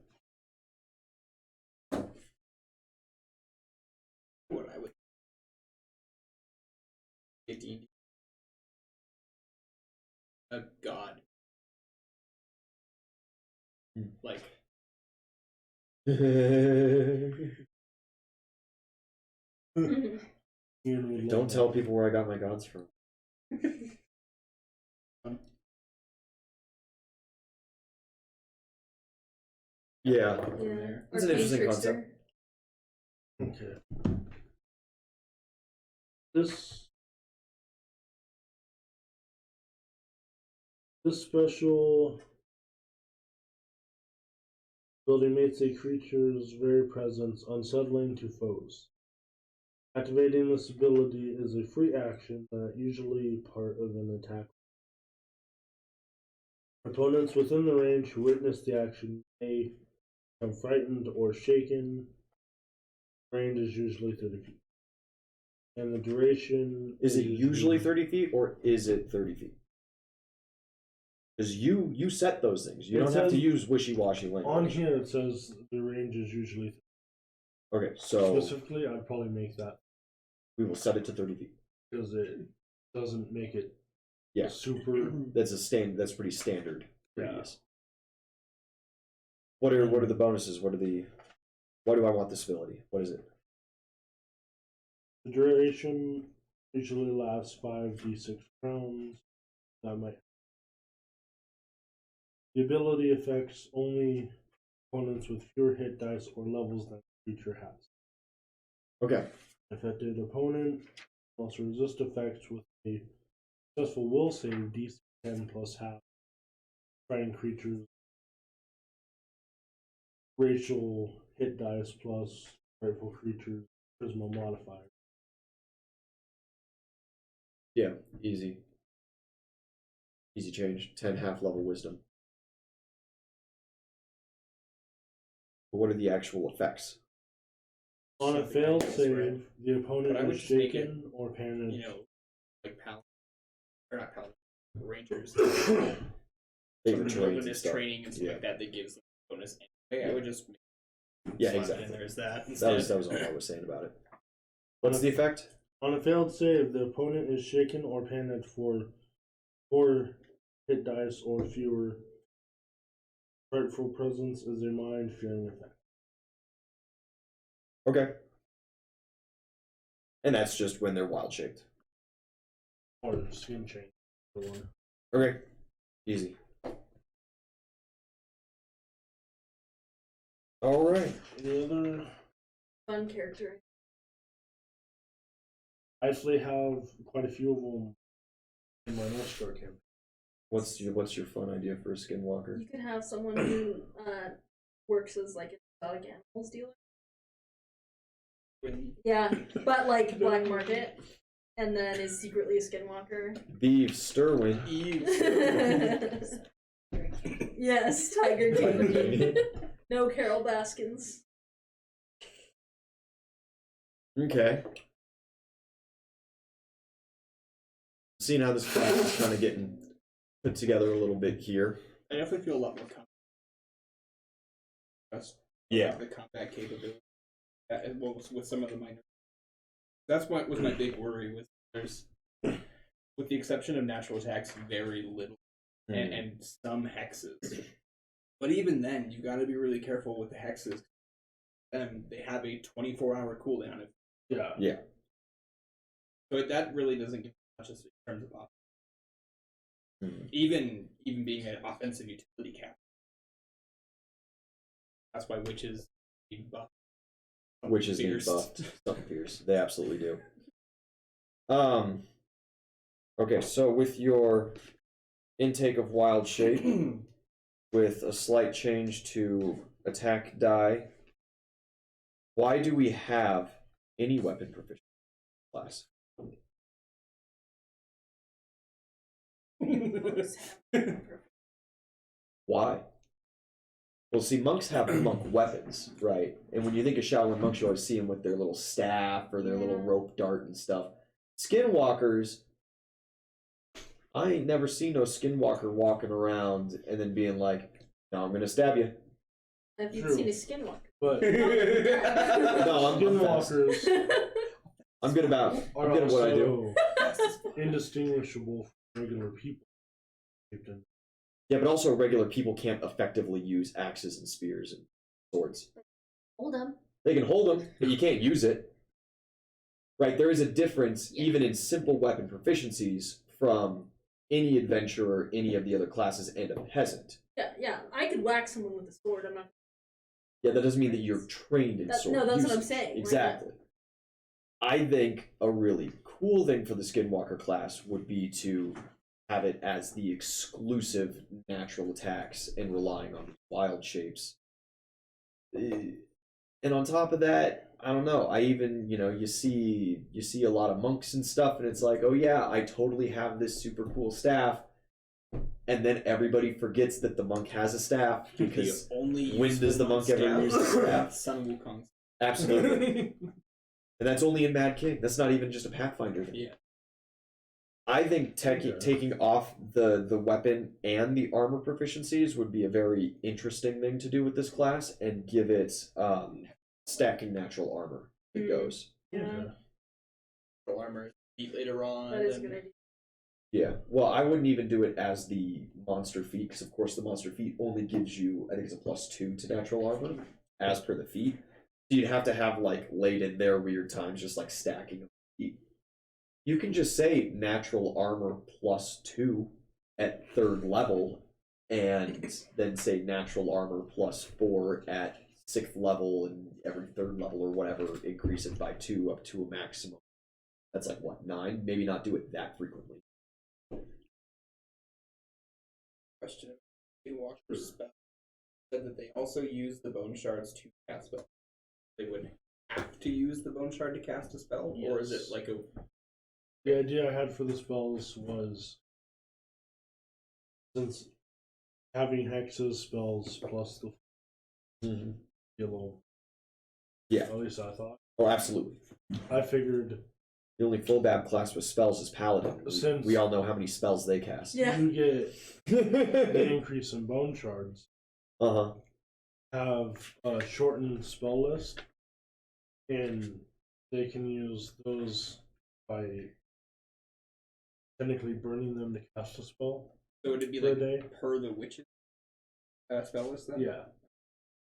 What I would. D&D. A god. Like. Don't tell people where I got my gods from. Yeah. It's an interesting concept. Okay. This special ability makes a creature's very presence unsettling to foes. Activating this ability is a free action that usually part of an attack. Opponents within the range who witness the action may become frightened or shaken. Range is usually 30 feet. And the duration is it usually 30 feet or is it 30 feet? Because you set those things. You don't have to use wishy-washy language. On here it says the range is usually 30. Okay, so specifically I'd probably make that. We will set it to 30 feet. Because it doesn't make it super. That's pretty standard. Yeah. Radius. What are the bonuses? Why do I want this ability? What is it? The duration usually lasts 5d6 rounds. That might. The ability affects only opponents with fewer hit dice or levels than the creature has. Okay. Affected opponent also resist effects with a successful will save DC 10 plus half. Fighting creatures racial hit dice plus frightful creatures charisma modifier. Yeah, easy. Easy change. 10 half level wisdom. But what are the actual effects? On a something failed like this, save, right? the opponent But I would is just make shaken or panicked. You know, like paladin or not paladin, rangers. Favorite Some traits and wilderness stuff. training and stuff like that gives them a bonus anyway. I would just Yeah, slide it exactly. in there as that. That was all I was saying about it. What's the effect? On a failed save, the opponent is shaken or panicked for 4 hit dice or fewer. Frightful presence is a mind fearing effect. Okay. And that's just when they're wild shaped. Or skin change. For one. Okay. Easy. Alright. Any other? Fun character. I actually have quite a few of them in my North Star campaign. What's your fun idea for a skinwalker? You could have someone who works as like an exotic animals dealer. Yeah, but like black market, and then is secretly a skinwalker. Beef Stirwin. Yes, Tiger King. No Carol Baskins. Okay. Seeing how this class is kind of getting put together a little bit here. I definitely feel a lot more confident. Yeah. The combat capability. As well with some of the minor. That's what was my big worry with there's, with the exception of natural attacks, very little and some hexes. But even then, you got to be really careful with the hexes. They have a 24-hour cooldown. Yeah. Yeah. So that really doesn't give much in terms of offense. Even being an offensive utility cap. That's why witches need buff. Witches need buffed. Something fierce. They absolutely do. Okay, so with your intake of wild shape, with a slight change to attack die, why do we have any weapon proficiency class? Why? Well, see, monks have monk weapons, right? And when you think of Shaolin monks, you always see them with their little staff or their little rope dart and stuff. Skinwalkers, I ain't never seen no skinwalker walking around and then being like, "No, I'm gonna stab you." Have you seen a skinwalker? But No, I'm skinwalkers I'm good about. are I'm good at what I do. also indistinguishable from regular people. Yeah, but also regular people can't effectively use axes and spears and swords. Hold them. They can hold them, but you can't use it. Right? There is a difference, even in simple weapon proficiencies, from any adventurer, any of the other classes, and a peasant. Yeah. I could whack someone with a sword. I'm not. Yeah, that doesn't mean that you're trained in sword No, that's what I'm usage. saying. Exactly. I think a really cool thing for the Skinwalker class would be to have it as the exclusive natural attacks and relying on wild shapes. And on top of that, I don't know, I even, you see a lot of monks and stuff, and it's like, oh yeah, I totally have this super cool staff, and then everybody forgets that the monk has a staff, because when does the monk ever use the staff? Son of Wukong. Absolutely. And that's only in Mad King. That's not even just a Pathfinder thing. Yeah. I think taking off the weapon and the armor proficiencies would be a very interesting thing to do with this class, and give it stacking natural armor. It goes. Yeah. Armor feat later on. That is a good idea. Yeah. Well, I wouldn't even do it as the monster feat, because of course the monster feat only gives you, I think it's a +2 to natural armor, as per the feat. So you'd have to have laid in there weird times, just stacking feat. You can just say natural armor +2 at 3rd level, and then say natural armor +4 at 6th level, and every 3rd level or whatever, increase it by 2 up to a maximum. That's 9? Maybe not do it that frequently. Question of Walker's spell said that they also use the bone shards to cast spell. They would have to use the bone shard to cast a spell, or is it like a? The idea I had for the spells was, since having hexes spells plus the yellow. Yeah. At least I thought. Oh, absolutely. I figured The only full BAB class with spells is Paladin. Since- We all know how many spells they cast. Yeah. you get the increase in bone shards, Uh-huh. have a shortened spell list, and they can use those by technically burning them to cast a spell So would it be for a like day. per the witch's spell list then? Yeah.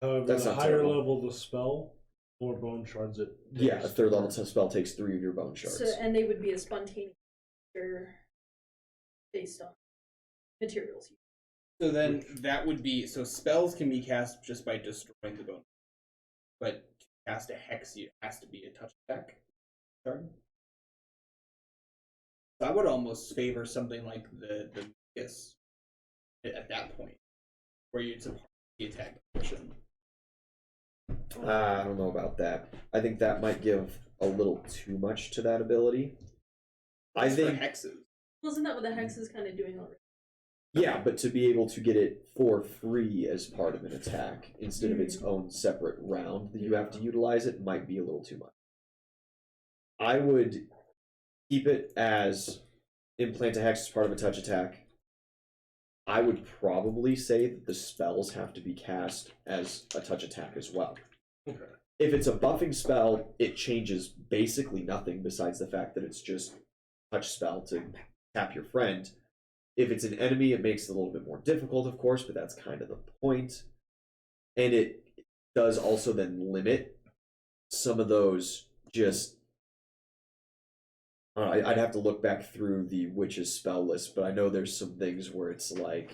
However, That's the not higher terrible. level the spell, more bone shards it takes. Yeah, a third level spell takes 3 of your bone shards. So, and they would be a spontaneous based on materials. So then that would be so spells can be cast just by destroying the bone, but to cast a hex it has to be a touch attack. Shard. So I would almost favor something like the Vegas at that point, where it's a part of the attack portion. I don't know about that. I think that might give a little too much to that ability. I That's for think, hexes. Wasn't that what the hex is kind of doing already? yeah, but to be able to get it for free as part of an attack instead of its own separate round that you have to utilize it might be a little too much. I would keep it as implant a hex as part of a touch attack. I would probably say that the spells have to be cast as a touch attack as well. Okay. If it's a buffing spell, it changes basically nothing besides the fact that it's just touch spell to tap your friend. If it's an enemy, it makes it a little bit more difficult, of course, but that's kind of the point. And it does also then limit some of those just... I'd have to look back through the witch's spell list, but I know there's some things where it's like...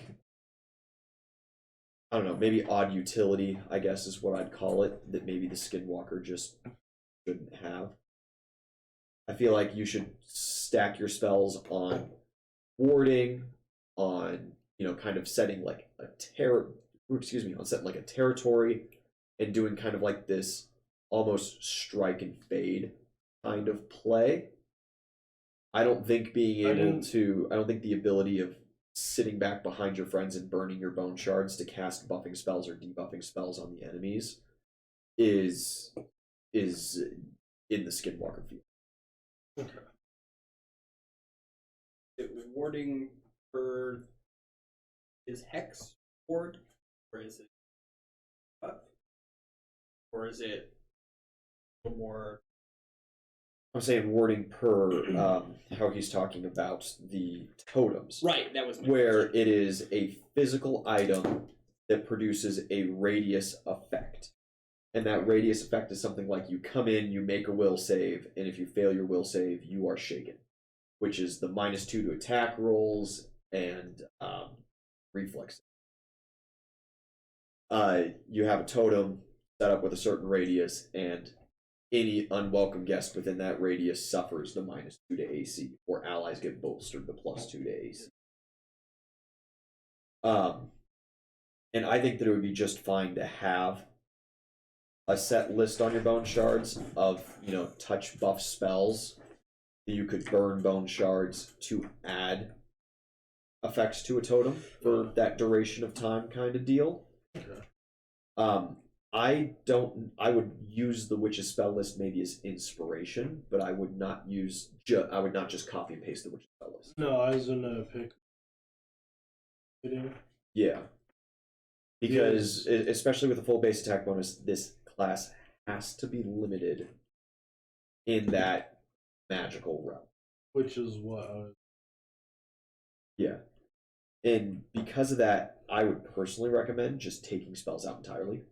I don't know, maybe odd utility, I guess is what I'd call it, that maybe the Skinwalker just shouldn't have. I feel like you should stack your spells on warding, on, kind of setting like a on setting like a territory, and doing kind of like this almost strike and fade kind of play. I don't think the ability of sitting back behind your friends and burning your bone shards to cast buffing spells or debuffing spells on the enemies is in the Skinwalker field. Okay. Warding for is hex ward, or is it buff, or is it more? I'm saying warding per how he's talking about the totems. Right, that was my where question. it is a physical item that produces a radius effect. And that radius effect is something like you come in, you make a will save, and if you fail your will save, you are shaken. Which is the -2 to attack rolls and reflex. You have a totem set up with a certain radius, and any unwelcome guest within that radius suffers the -2 to AC, or allies get bolstered the +2 to AC. And I think that it would be just fine to have a set list on your bone shards of, touch buff spells that you could burn bone shards to add effects to a totem for that duration of time kind of deal. Okay. I would use the witch's spell list maybe as inspiration, but I would not just copy and paste the witch's spell list. No, I was gonna pick. Yeah. Because especially with a full base attack bonus, this class has to be limited in that magical realm. Which is what I was. Yeah. And because of that, I would personally recommend just taking spells out entirely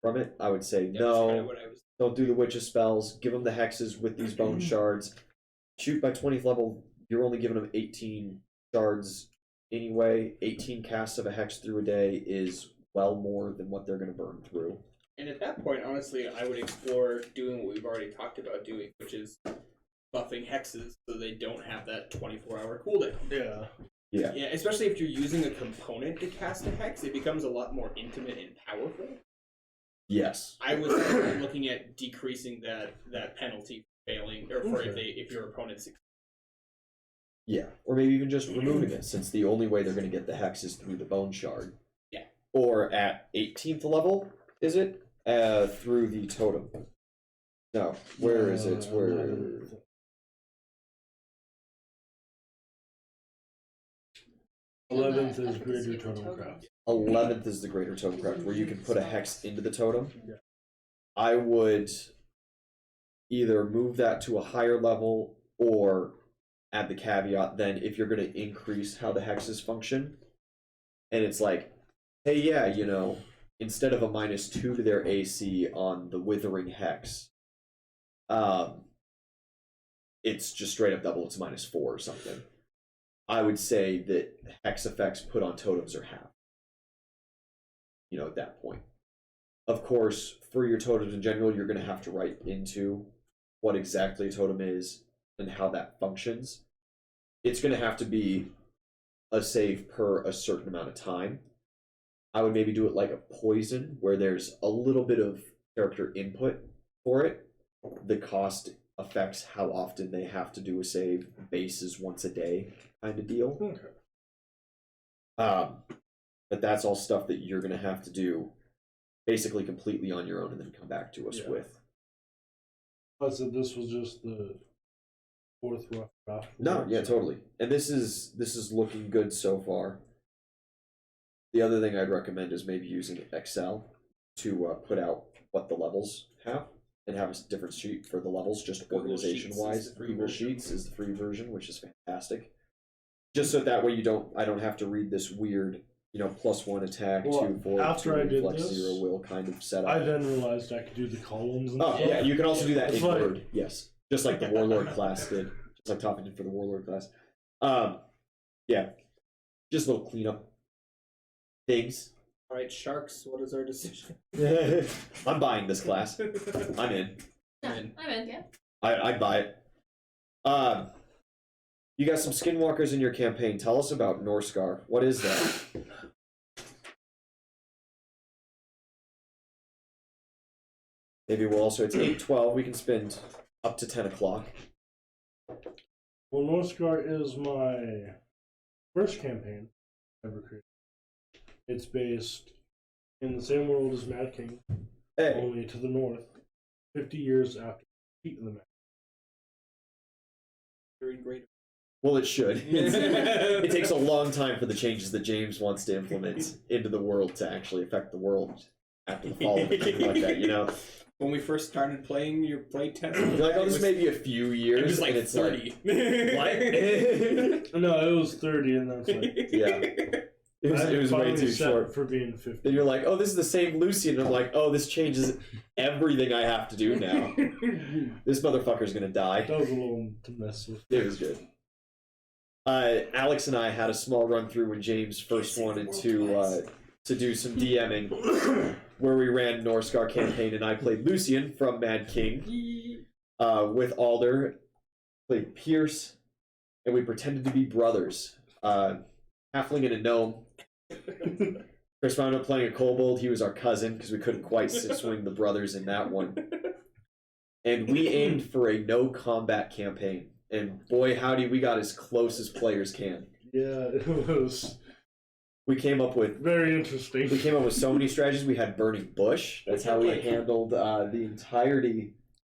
from it. I would say, That's no, kinda what I was. don't do the witch's spells. Give them the hexes with these bone shards. Shoot by 20th level, you're only giving them 18 shards anyway. 18 casts of a hex through a day is well more than what they're going to burn through. And at that point, honestly, I would explore doing what we've already talked about doing, which is buffing hexes so they don't have that 24-hour cooldown. Yeah. Yeah. Yeah, especially if you're using a component to cast a hex, it becomes a lot more intimate and powerful. Yes. I was looking at decreasing that penalty for failing, or for if your opponent succeeds. Yeah. Or maybe even just removing it, since the only way they're going to get the hex is through the bone shard. Yeah. Or Or at 18th level, is it? Through the totem. No, where is it? Where? 11th is Efficacy Greater of the Totem totem. Craft. 11th is the Greater Totem Craft, where you can put a hex into the totem. Yeah. I would either move that to a higher level or add the caveat then if you're going to increase how the hexes function. And it's like, hey, yeah, you know, instead of a -2 to their AC on the Withering Hex, it's just straight up double, it's -4 or something. I would say that hex effects put on totems are half. You know, at that point. Of course, for your totems in general, you're going to have to write into what exactly a totem is and how that functions. It's going to have to be a save per a certain amount of time. I would maybe do it like a poison, where there's a little bit of character input for it. The cost affects how often they have to do a save. Base is once a day kind of deal. Okay. But that's all stuff that you're going to have to do basically completely on your own and then come back to us with. I said this was just the 4th rough draft. No, yeah, totally. And this is looking good so far. The other thing I'd recommend is maybe using Excel to put out what the levels have and have a different sheet for the levels, just organization-wise. Google Sheets is the free version, which is fantastic. Just so that way I don't have to read this weird, you know, +1 attack, Well, 2, 4, after 2, I did flex this, 0 will kind of setup. I then realized I could do the columns and Oh, stuff. yeah, you can also do that It's in like- Word, yes. Just like the Warlord class did. Just like Toppen did for the Warlord class. Yeah. Just little cleanup things. All right, sharks. What is our decision? I'm buying this class. I'm in. I'm in, yeah. I'd buy it. You got some skinwalkers in your campaign. Tell us about Norscar. What is that? Maybe we'll also, it's 8:12. We can spend up to 10 o'clock. Well, Northscar is my first campaign I ever created. It's based in the same world as Mad King, Hey. only to the north, 50 years after the defeat of the Mad Very great. Well, it should. It takes a long time for the changes that James wants to implement into the world to actually affect the world after the fall and everything like that, you know? When we first started playing your play test, You're like, oh, this may be a few years. it was like and it's 30. Like, what? No, it was 30, and that's like Yeah. It was way finally too set short. for being 50. Then you're like, oh, this is the same Lucian. And I'm like, oh, this changes everything I have to do now. This motherfucker's gonna die. That was a little to mess with. It was good. Alex and I had a small run through when James first wanted to do some DMing, where we ran Norscar campaign, and I played Lucian from Mad King with Alder, played Pierce, and we pretended to be brothers, halfling and a gnome. Chris wound up playing a kobold. He was our cousin because we couldn't quite swing the brothers in that one. And we aimed for a no combat campaign. And boy, howdy, we got as close as players can. Yeah, it was We came up with very interesting. so many strategies. We had Burning Bush. That's how we handled the entirety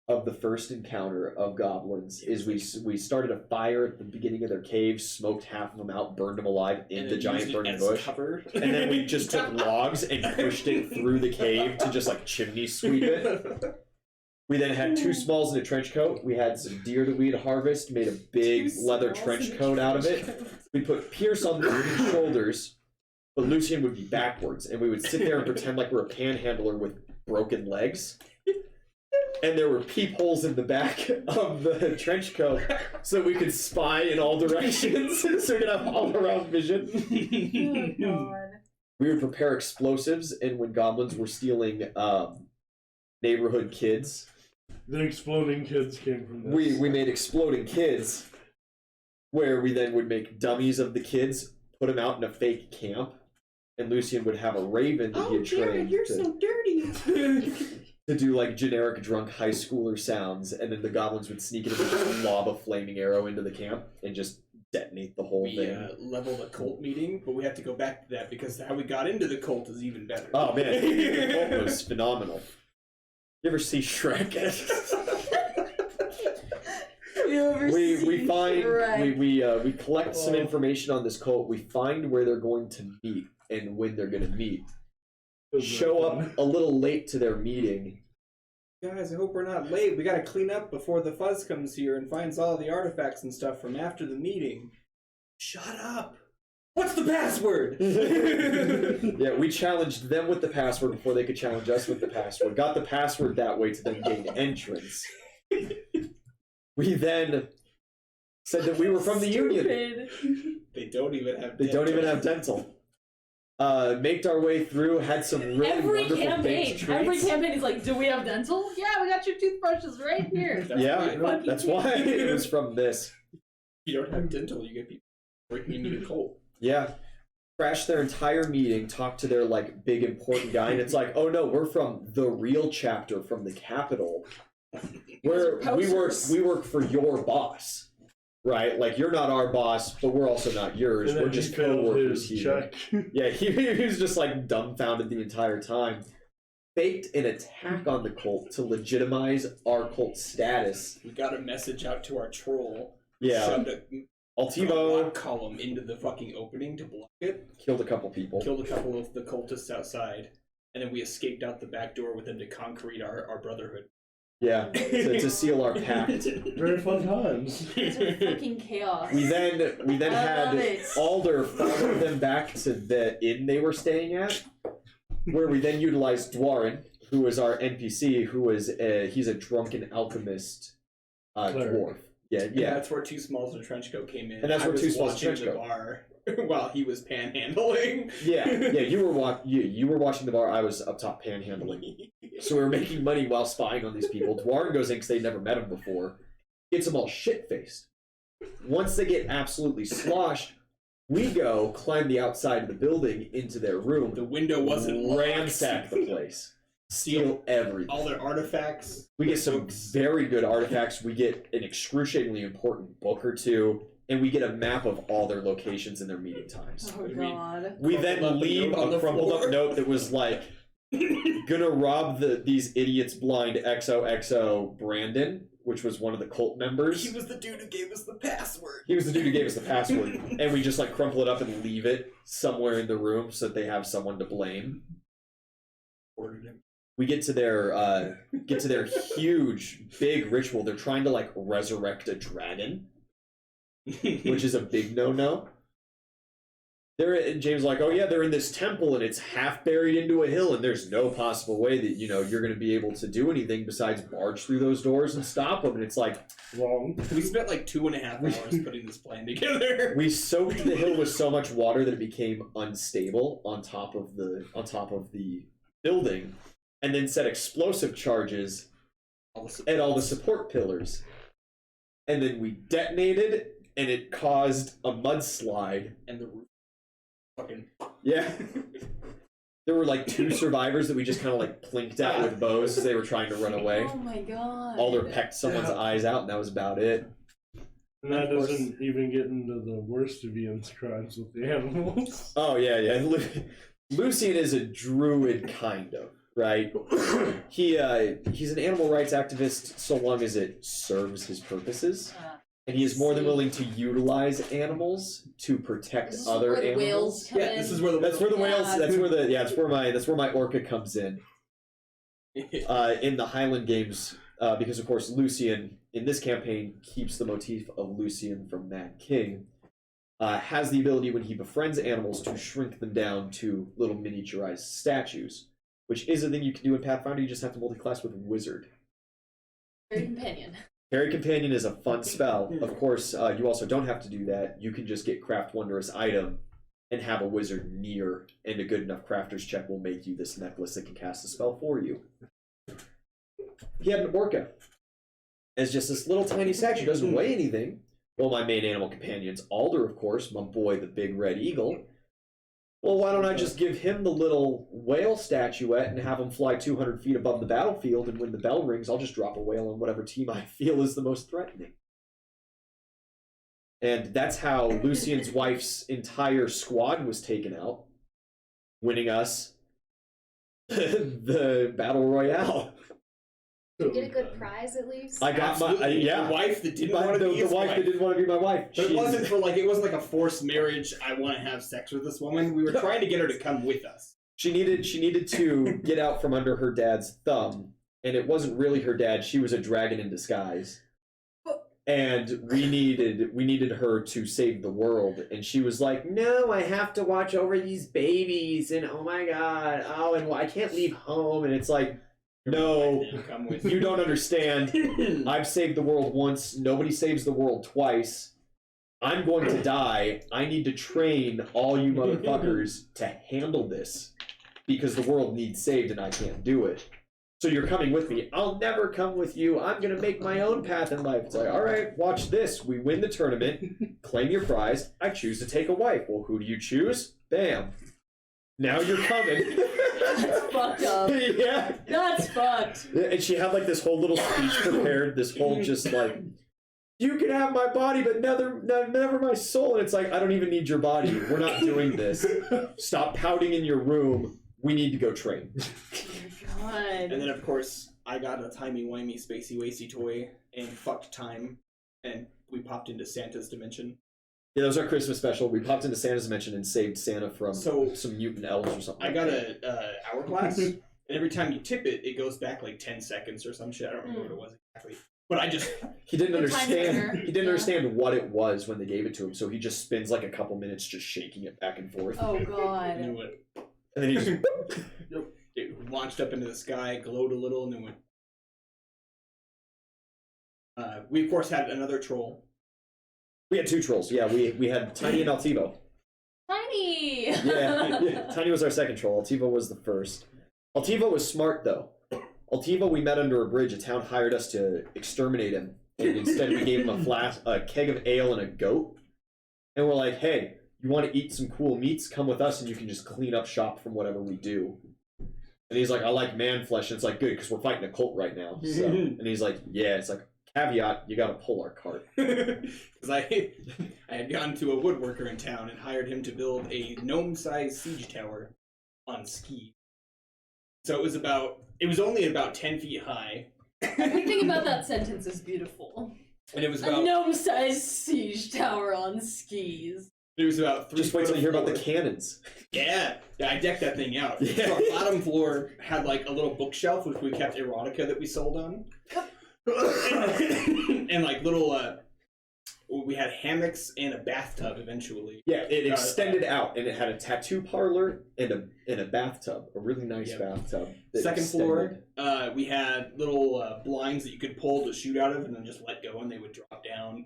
of the first encounter of goblins. Is we started a fire at the beginning of their cave, smoked half of them out, burned them alive in the giant burning bush, Cover. and then we just took logs and pushed it through the cave to just like chimney sweep it. We then had 2 smalls in a trench coat. We had some deer that we had harvested, made a big leather trench coat out of it. We put Pierce on the shoulders, but Lucian would be backwards, and we would sit there and pretend like we're a panhandler with broken legs. And there were peepholes in the back of the trench coat so we could spy in all directions, so we could have all-around vision. Oh, God. We would prepare explosives, and when goblins were stealing neighborhood kids, The exploding kids came from this. we made exploding kids, where we then would make dummies of the kids, put them out in a fake camp, and Lucian would have a raven that he had trained to do like generic drunk high schooler sounds, and then the goblins would sneak in and just lob a flaming arrow into the camp and just detonate the whole We thing. leveled a cult meeting, but we have to go back to that because how we got into the cult is even better. Oh man, the cult was phenomenal. You ever see Shrek? we collect some information on this cult. We find where they're going to meet and when they're going to meet. Show up a little late to their meeting. Guys, I hope we're not late. We gotta clean up before the fuzz comes here and finds all the artifacts and stuff from after the meeting. Shut up! What's the password? Yeah, we challenged them with the password before they could challenge us with the password. Got the password that way to then gain entrance. We then said that we were from the Union. They don't even have dental. Maked our way through, had some really wonderful baked treats. Every campaign is like, do we have dental? Yeah, we got your toothbrushes right here. That's why it was from this. You don't have dental, you get people breaking into your cult. Yeah. Crashed their entire meeting, talked to their like big important guy, and it's like, oh no, we're from the real chapter from the capital. Where we work for your boss. Right, like you're not our boss, but we're also not yours. We're just co-workers here. Yeah, he was just like dumbfounded the entire time. Faked an attack on the cult to legitimize our cult status. We got a message out to our troll. Yeah, shoved a Altivo column into the fucking opening to block it. Killed a couple people. Killed a couple of the cultists outside, and then we escaped out the back door with them to concrete our brotherhood. Yeah, to seal our pact. Very fun times. Fucking chaos. We then had Alder follow them back to the inn they were staying at, where we then utilized Dwarin, who was our NPC, he's a drunken alchemist dwarf. Yeah. That's where Two Smalls and Trenchcoat came in. And that's where Two Smalls and Trenchcoat. The bar while he was panhandling. Yeah. You were watching the bar. I was up top panhandling. So we were making money while spying on these people. Dwarin goes in because they'd never met him before. Gets them all shit-faced. Once they get absolutely sloshed, we go climb the outside of the building into their room. The window wasn't ransack the place. Steal everything. All their artifacts. We get some very good artifacts. We get an excruciatingly important book or two. And we get a map of all their locations and their meeting times. Oh, God. We then leave a crumpled up note that was like, gonna rob these idiots blind XOXO Brandon, which was one of the cult members. He was the dude who gave us the password. And we just like crumple it up and leave it somewhere in the room so that they have someone to blame. Ordered him. We get to their huge, big ritual. They're trying to like resurrect a dragon. Which is a big no-no. James like, oh yeah, they're in this temple and it's half buried into a hill and there's no possible way that, you're going to be able to do anything besides barge through those doors and stop them. And it's like, wrong. We spent like 2.5 hours putting this plan together. We soaked the hill with so much water that it became unstable on top of the building, and then set explosive charges at all the support pillars. And then we detonated. And it caused a mudslide. And the roof fucking... Yeah. There were like 2 survivors that we just kind of like plinked out with bows as they were trying to run away. Oh my god. Alder pecked someone's eyes out and that was about it. And that doesn't even get into the worst of Ian's crimes with the animals. Oh yeah. Lucian is a druid, kind of, right? He's an animal rights activist so long as it serves his purposes. And he is more than willing to utilize animals to protect other animals. This is where the whales. That's where my orca comes in. In the Highland games, because of course Lucian in this campaign keeps the motif of Lucian from Mad King. Has the ability when he befriends animals to shrink them down to little miniaturized statues, which is a thing you can do in Pathfinder. You just have to multi-class with Wizard. Fairy Companion. Fairy Companion is a fun spell. Of course, you also don't have to do that. You can just get Craft Wondrous Item and have a wizard near, and a good enough crafter's check will make you this necklace that can cast a spell for you. He had an orca. It's just this little tiny statue, doesn't weigh anything. Well, my main animal companion's Alder, of course, my boy the big red eagle. Well, why don't I just give him the little whale statuette and have him fly 200 feet above the battlefield, and when the bell rings, I'll just drop a whale on whatever team I feel is the most threatening. And that's how Lucian's wife's entire squad was taken out, winning us the Battle Royale. Did you get a good prize at least? I got Absolutely. yeah. The wife that didn't want to be the his wife wife. that didn't want to be my wife. But it She- wasn't for like, it wasn't like a forced marriage. I want to have sex with this woman. We were trying to get her to come with us. She needed to get out from under her dad's thumb, and it wasn't really her dad. She was a dragon in disguise. And we needed her to save the world, and she was like, "No, I have to watch over these babies, and oh my god, oh, and I can't leave home." And it's like, no, Come with you don't understand. I've saved the world once. Nobody saves the world twice. I'm going to die. I need to train all you motherfuckers to handle this because the world needs saved, and I can't do it. So you're coming with me. I'll never come with you. I'm going to make my own path in life. It's like, all right, watch this. We win the tournament. Claim your prize. I choose to take a wife. Well, who do you choose? Bam. Now you're coming. That's fucked up. Yeah. That's fucked. And she had like this whole little speech prepared. This whole just like, you can have my body, but never my soul. And it's like, I don't even need your body. We're not doing this. Stop pouting in your room. We need to go train. God. And then, of course, I got a timey-wimey, spacey-wacy toy and fucked time, and we popped into Santa's dimension. Yeah, that was our Christmas special. We popped into Santa's dimension and saved Santa from So, some mutant elves or something. I got a hourglass, and every time you tip it, it goes back like 10 seconds or some shit. I don't remember what it was exactly. But I just... He didn't The time understand. timer. He didn't Yeah. understand what it was when they gave it to him, so he just spends like a couple minutes just shaking it back and forth. Oh god. knew it. And then he just... It launched up into the sky, glowed a little, and then went... we, of course, had another troll. We had two trolls. Yeah, we had Tiny and Altivo. Tiny. Yeah. Tiny was our second troll. Altivo was the first. Altivo was smart, though. Altivo, we met under a bridge. A town hired us to exterminate him. And instead, we gave him a keg of ale and a goat. And we're like, hey, you want to eat some cool meats? Come with us and you can just clean up shop from whatever we do. And he's like, I like man flesh. And it's like, good, because we're fighting a cult right now. So. And he's like, yeah. It's like, caveat, you got to pull our cart. Because I had gone to a woodworker in town and hired him to build a gnome-sized siege tower on ski. So it was only about 10 feet high. Everything about that sentence is beautiful. And it was A about gnome-sized siege tower on skis. it was about 3 Just wait foot till you hear about the floor. cannons. Yeah, I decked that thing out. Yeah. So our bottom floor had like a little bookshelf which we kept erotica that we sold on. And like little we had hammocks and a bathtub eventually. Yeah, it extended out, and it had a tattoo parlor and a bathtub, a really nice Yep. bathtub. that Second extended. floor, we had little blinds that you could pull to shoot out of and then just let go and they would drop down.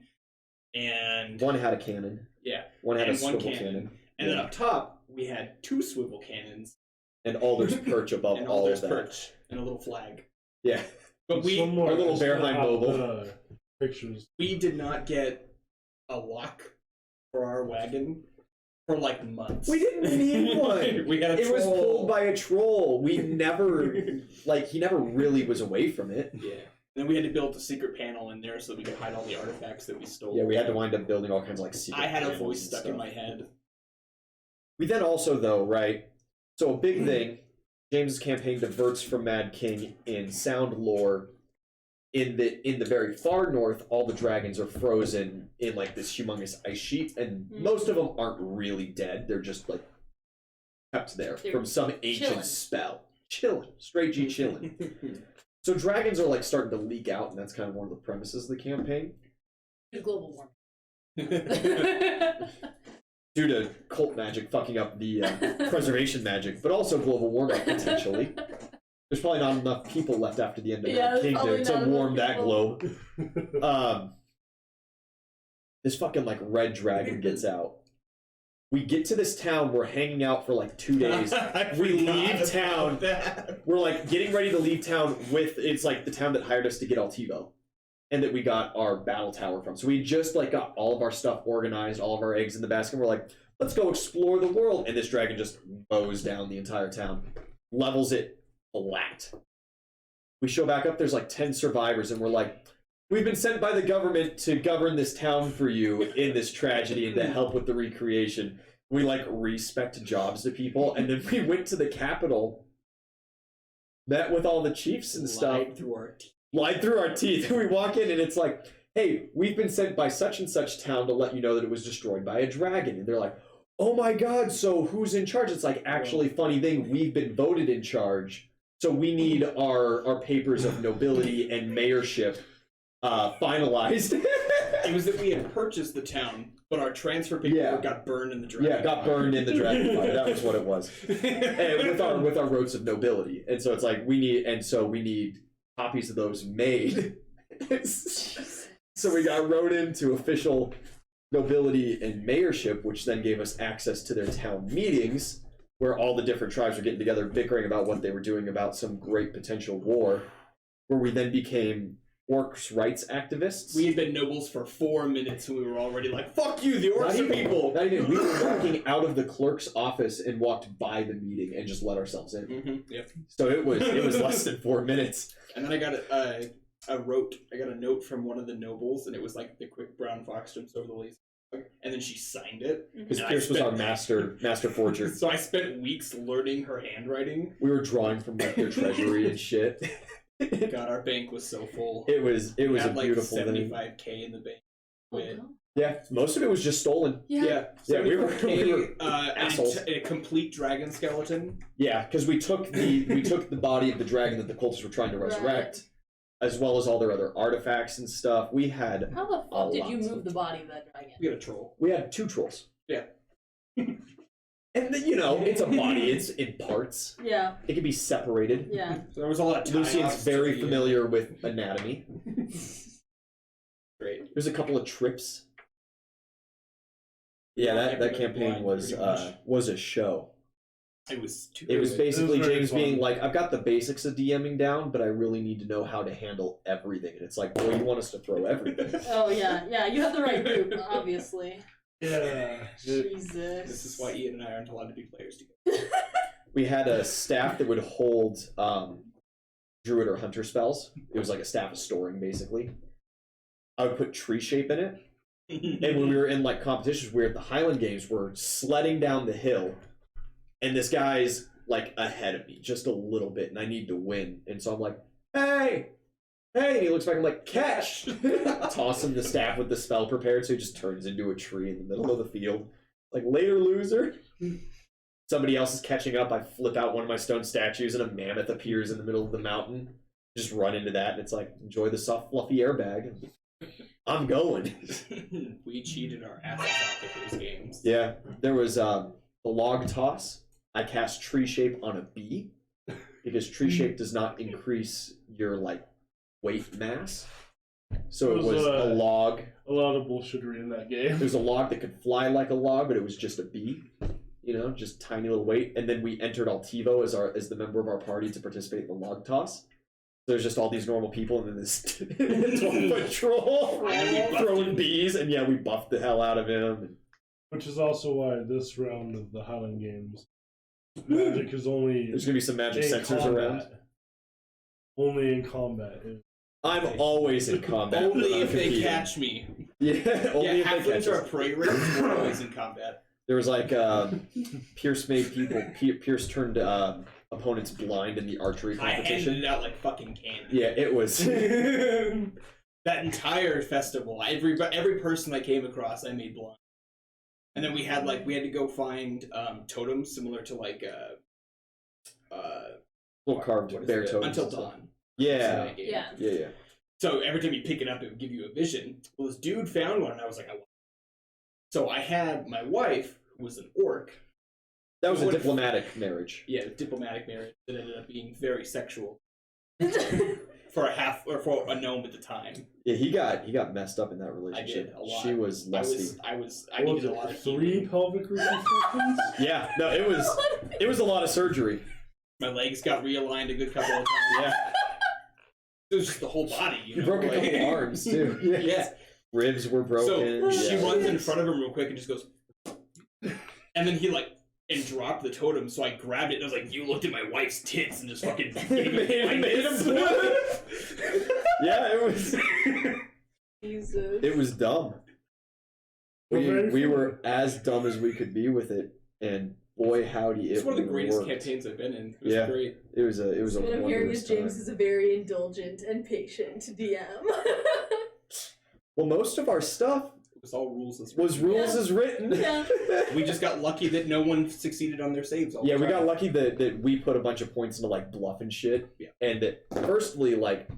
And One had a cannon. yeah, One had and a one swivel cannon. cannon. And then up top, we had 2 swivel cannons And Alder's perch above and all Alder's of that. perch and a little flag. Yeah. But we our little Bearheim mobile. Pictures. we did not get a lock for our wagon for like months. We didn't need one. We had a It was troll. pulled by a troll. We never, he never really was away from it. Yeah. Then we had to build a secret panel in there so we could hide all the artifacts that we stole. Yeah, we had to wind up building all kinds of secret I had a panels voice and stuck stuff. in my head. We then also, though, right? So a big thing, James's campaign diverts from Mad King in sound lore. In the very far north, all the dragons are frozen in like this humongous ice sheet, and most of them aren't really dead. They're just like kept there They're from some ancient chilling. spell. Chilling, straight G chilling. So dragons are like starting to leak out, and that's kind of one of the premises of the campaign. Global warming. Due to cult magic fucking up the preservation magic, but also global warming potentially. There's probably not enough people left after the end of Yeah, Mad there's King probably to not warm enough that people. globe. This fucking like red dragon gets out. We get to this town, we're hanging out for like 2 days. We leave town. We're like getting ready to leave town with, it's like the town that hired us to get Altivo. And that we got our battle tower from. So we just like got all of our stuff organized, all of our eggs in the basket. And we're like, let's go explore the world. And this dragon just mows down the entire town. Levels it flat. We show back up, there's like 10 survivors, and we're like, we've been sent by the government to govern this town for you in this tragedy and to help with the recreation. We like respect jobs to people, and then we went to the capital, met with all the chiefs and stuff. Lied through our teeth. lied through our teeth. We walk in and it's like, hey, we've been sent by such and such town to let you know that it was destroyed by a dragon. And they're like, oh my god, so who's in charge? It's like, actually, funny thing, we've been voted in charge. So we need our papers of nobility and mayorship finalized. It was that we had purchased the town, but our transfer paperwork got burned in the dragon. Yeah, got burned in the dragon fire. That was what it was. And with our roads of nobility. And so it's like we need copies of those made. So we got wrote into official nobility and mayorship, which then gave us access to their town meetings, where all the different tribes were getting together bickering about what they were doing about some great potential war, where we then became orcs' rights activists. We had been nobles for 4 minutes and we were already like, fuck you, the orcs are people! Not even, we were walking out of the clerk's office and walked by the meeting and just let ourselves in. Mm-hmm. Yep. So it was less than 4 minutes. And then I got I got a note from one of the nobles, and it was like the quick brown fox jumps over the lazy dog, and then she signed it. Because Pierce was our master forger. So I spent weeks learning her handwriting. We were drawing from like their treasury and shit. God, our bank was so full. It was we a had beautiful like thing. $75,000 in the bank. Yeah, most of it was just stolen. Yeah, we were assholes. A complete dragon skeleton. Yeah, because we took the body of the dragon that the cultists were trying to resurrect, as well as all their other artifacts and stuff. We had How the fuck did you move the body of that dragon? We had a troll. We had 2 trolls. Yeah. And it's a body. It's in parts. Yeah. It can be separated. Yeah. So there was a lot of Lucian's very familiar with anatomy. Great. There's a couple of trips. Yeah, that campaign was a show. It was basically James fun. being like, I've got the basics of DMing down, but I really need to know how to handle everything. And it's like, well, you want us to throw everything. Oh yeah, you have the right group, obviously. Yeah. Jesus. This is why Ian and I aren't allowed to be players together. We had a staff that would hold druid or hunter spells. It was like a staff of storing, basically. I would put tree shape in it. And when we were in like competitions, we were at the Highland Games, we're sledding down the hill, and this guy's like ahead of me just a little bit, and I need to win. And so I'm like, hey! And he looks back, I'm like, catch! Toss him the staff with the spell prepared, so he just turns into a tree in the middle of the field. Like, later, loser! Somebody else is catching up, I flip out one of my stone statues, and a mammoth appears in the middle of the mountain. Just run into that, and it's like, enjoy the soft, fluffy airbag. I'm going. We cheated our asses off at those games. Yeah, there was the log toss. I cast tree shape on a bee, because tree shape does not increase your, like, weight mass. So it was a log. A lot of bullshittery in that game. There was a log that could fly like a log, but it was just a bee. Just tiny little weight. And then we entered Altivo as the member of our party to participate in the log toss. There's just all these normal people, and then this 12-foot troll throwing bees, and we buffed the hell out of him. Which is also why this round of the Highland Games, magic is only... There's going to be some magic sensors around. Only in combat. I'm always in combat. Only if they catch me. Yeah, only if they catch halflings are us. a prey race, we're always in combat. There was like, Pierce made people... Pierce turned opponents blind in the archery competition. I handed it out like fucking candy. Yeah, it was. That entire festival, every person I came across, I made blind. And then we had to go find totems similar to like little carved bear totems. Until Dawn. Yeah. Yeah. So every time you pick it up, it would give you a vision. Well, this dude found one, and I was like, I want it. So I had my wife, who was an orc. That was a diplomatic marriage. Yeah, a diplomatic marriage that ended up being very sexual. For a gnome at the time. Yeah, he got messed up in that relationship. I did a lot. She was lusty. I needed a lot of 3 pelvic reconstructions? Yeah, no, it was a lot of surgery. My legs got realigned a good couple of times. Yeah. It was just the whole body. You broke a couple arms too. Yeah. Ribs were broken. So she runs in front of him real quick and just goes, and then he and dropped the totem. So I grabbed it and I was like, "You looked at my wife's tits and just fucking made him blood." Yeah, it was. Jesus. It was dumb. We were as dumb as we could be with it, and boy howdy, It's it one of the greatest worked. campaigns I've been in. It was Yeah. great. It was a So what I'm hearing wondrous is James time. is a very indulgent and patient DM. Well, most of our stuff It was all rules as was rules as written. Yeah. We just got lucky that no one succeeded on their saves all Yeah, the we time. got lucky that we put a bunch of points into like bluff and shit. Yeah. And that firstly, like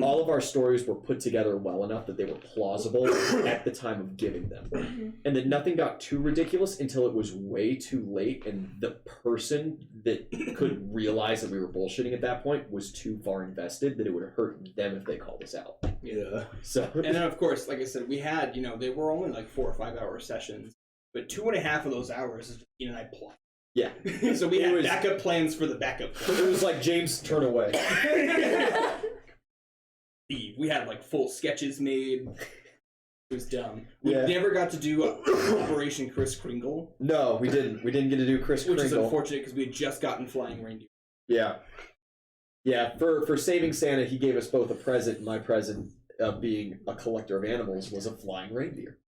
all of our stories were put together well enough that they were plausible at the time of giving them. And that nothing got too ridiculous until it was way too late and the person that could realize that we were bullshitting at that point was too far invested that it would hurt them if they called us out. Yeah. So And then, of course, like I said, we had, they were only like 4 or 5 hour sessions, but 2.5 of those hours is just Ian and I plot. yeah. So we It had was- backup plans for the backup plans. It was like James turn away. We had like full sketches made. It was dumb. We Yeah. never got to do Operation Kris Kringle, No, we didn't. We didn't get to do Kris which is Kringle. unfortunate because we had just gotten flying reindeer. Yeah. Yeah, for saving Santa, he gave us both a present. My present, being a collector of animals, was a flying reindeer,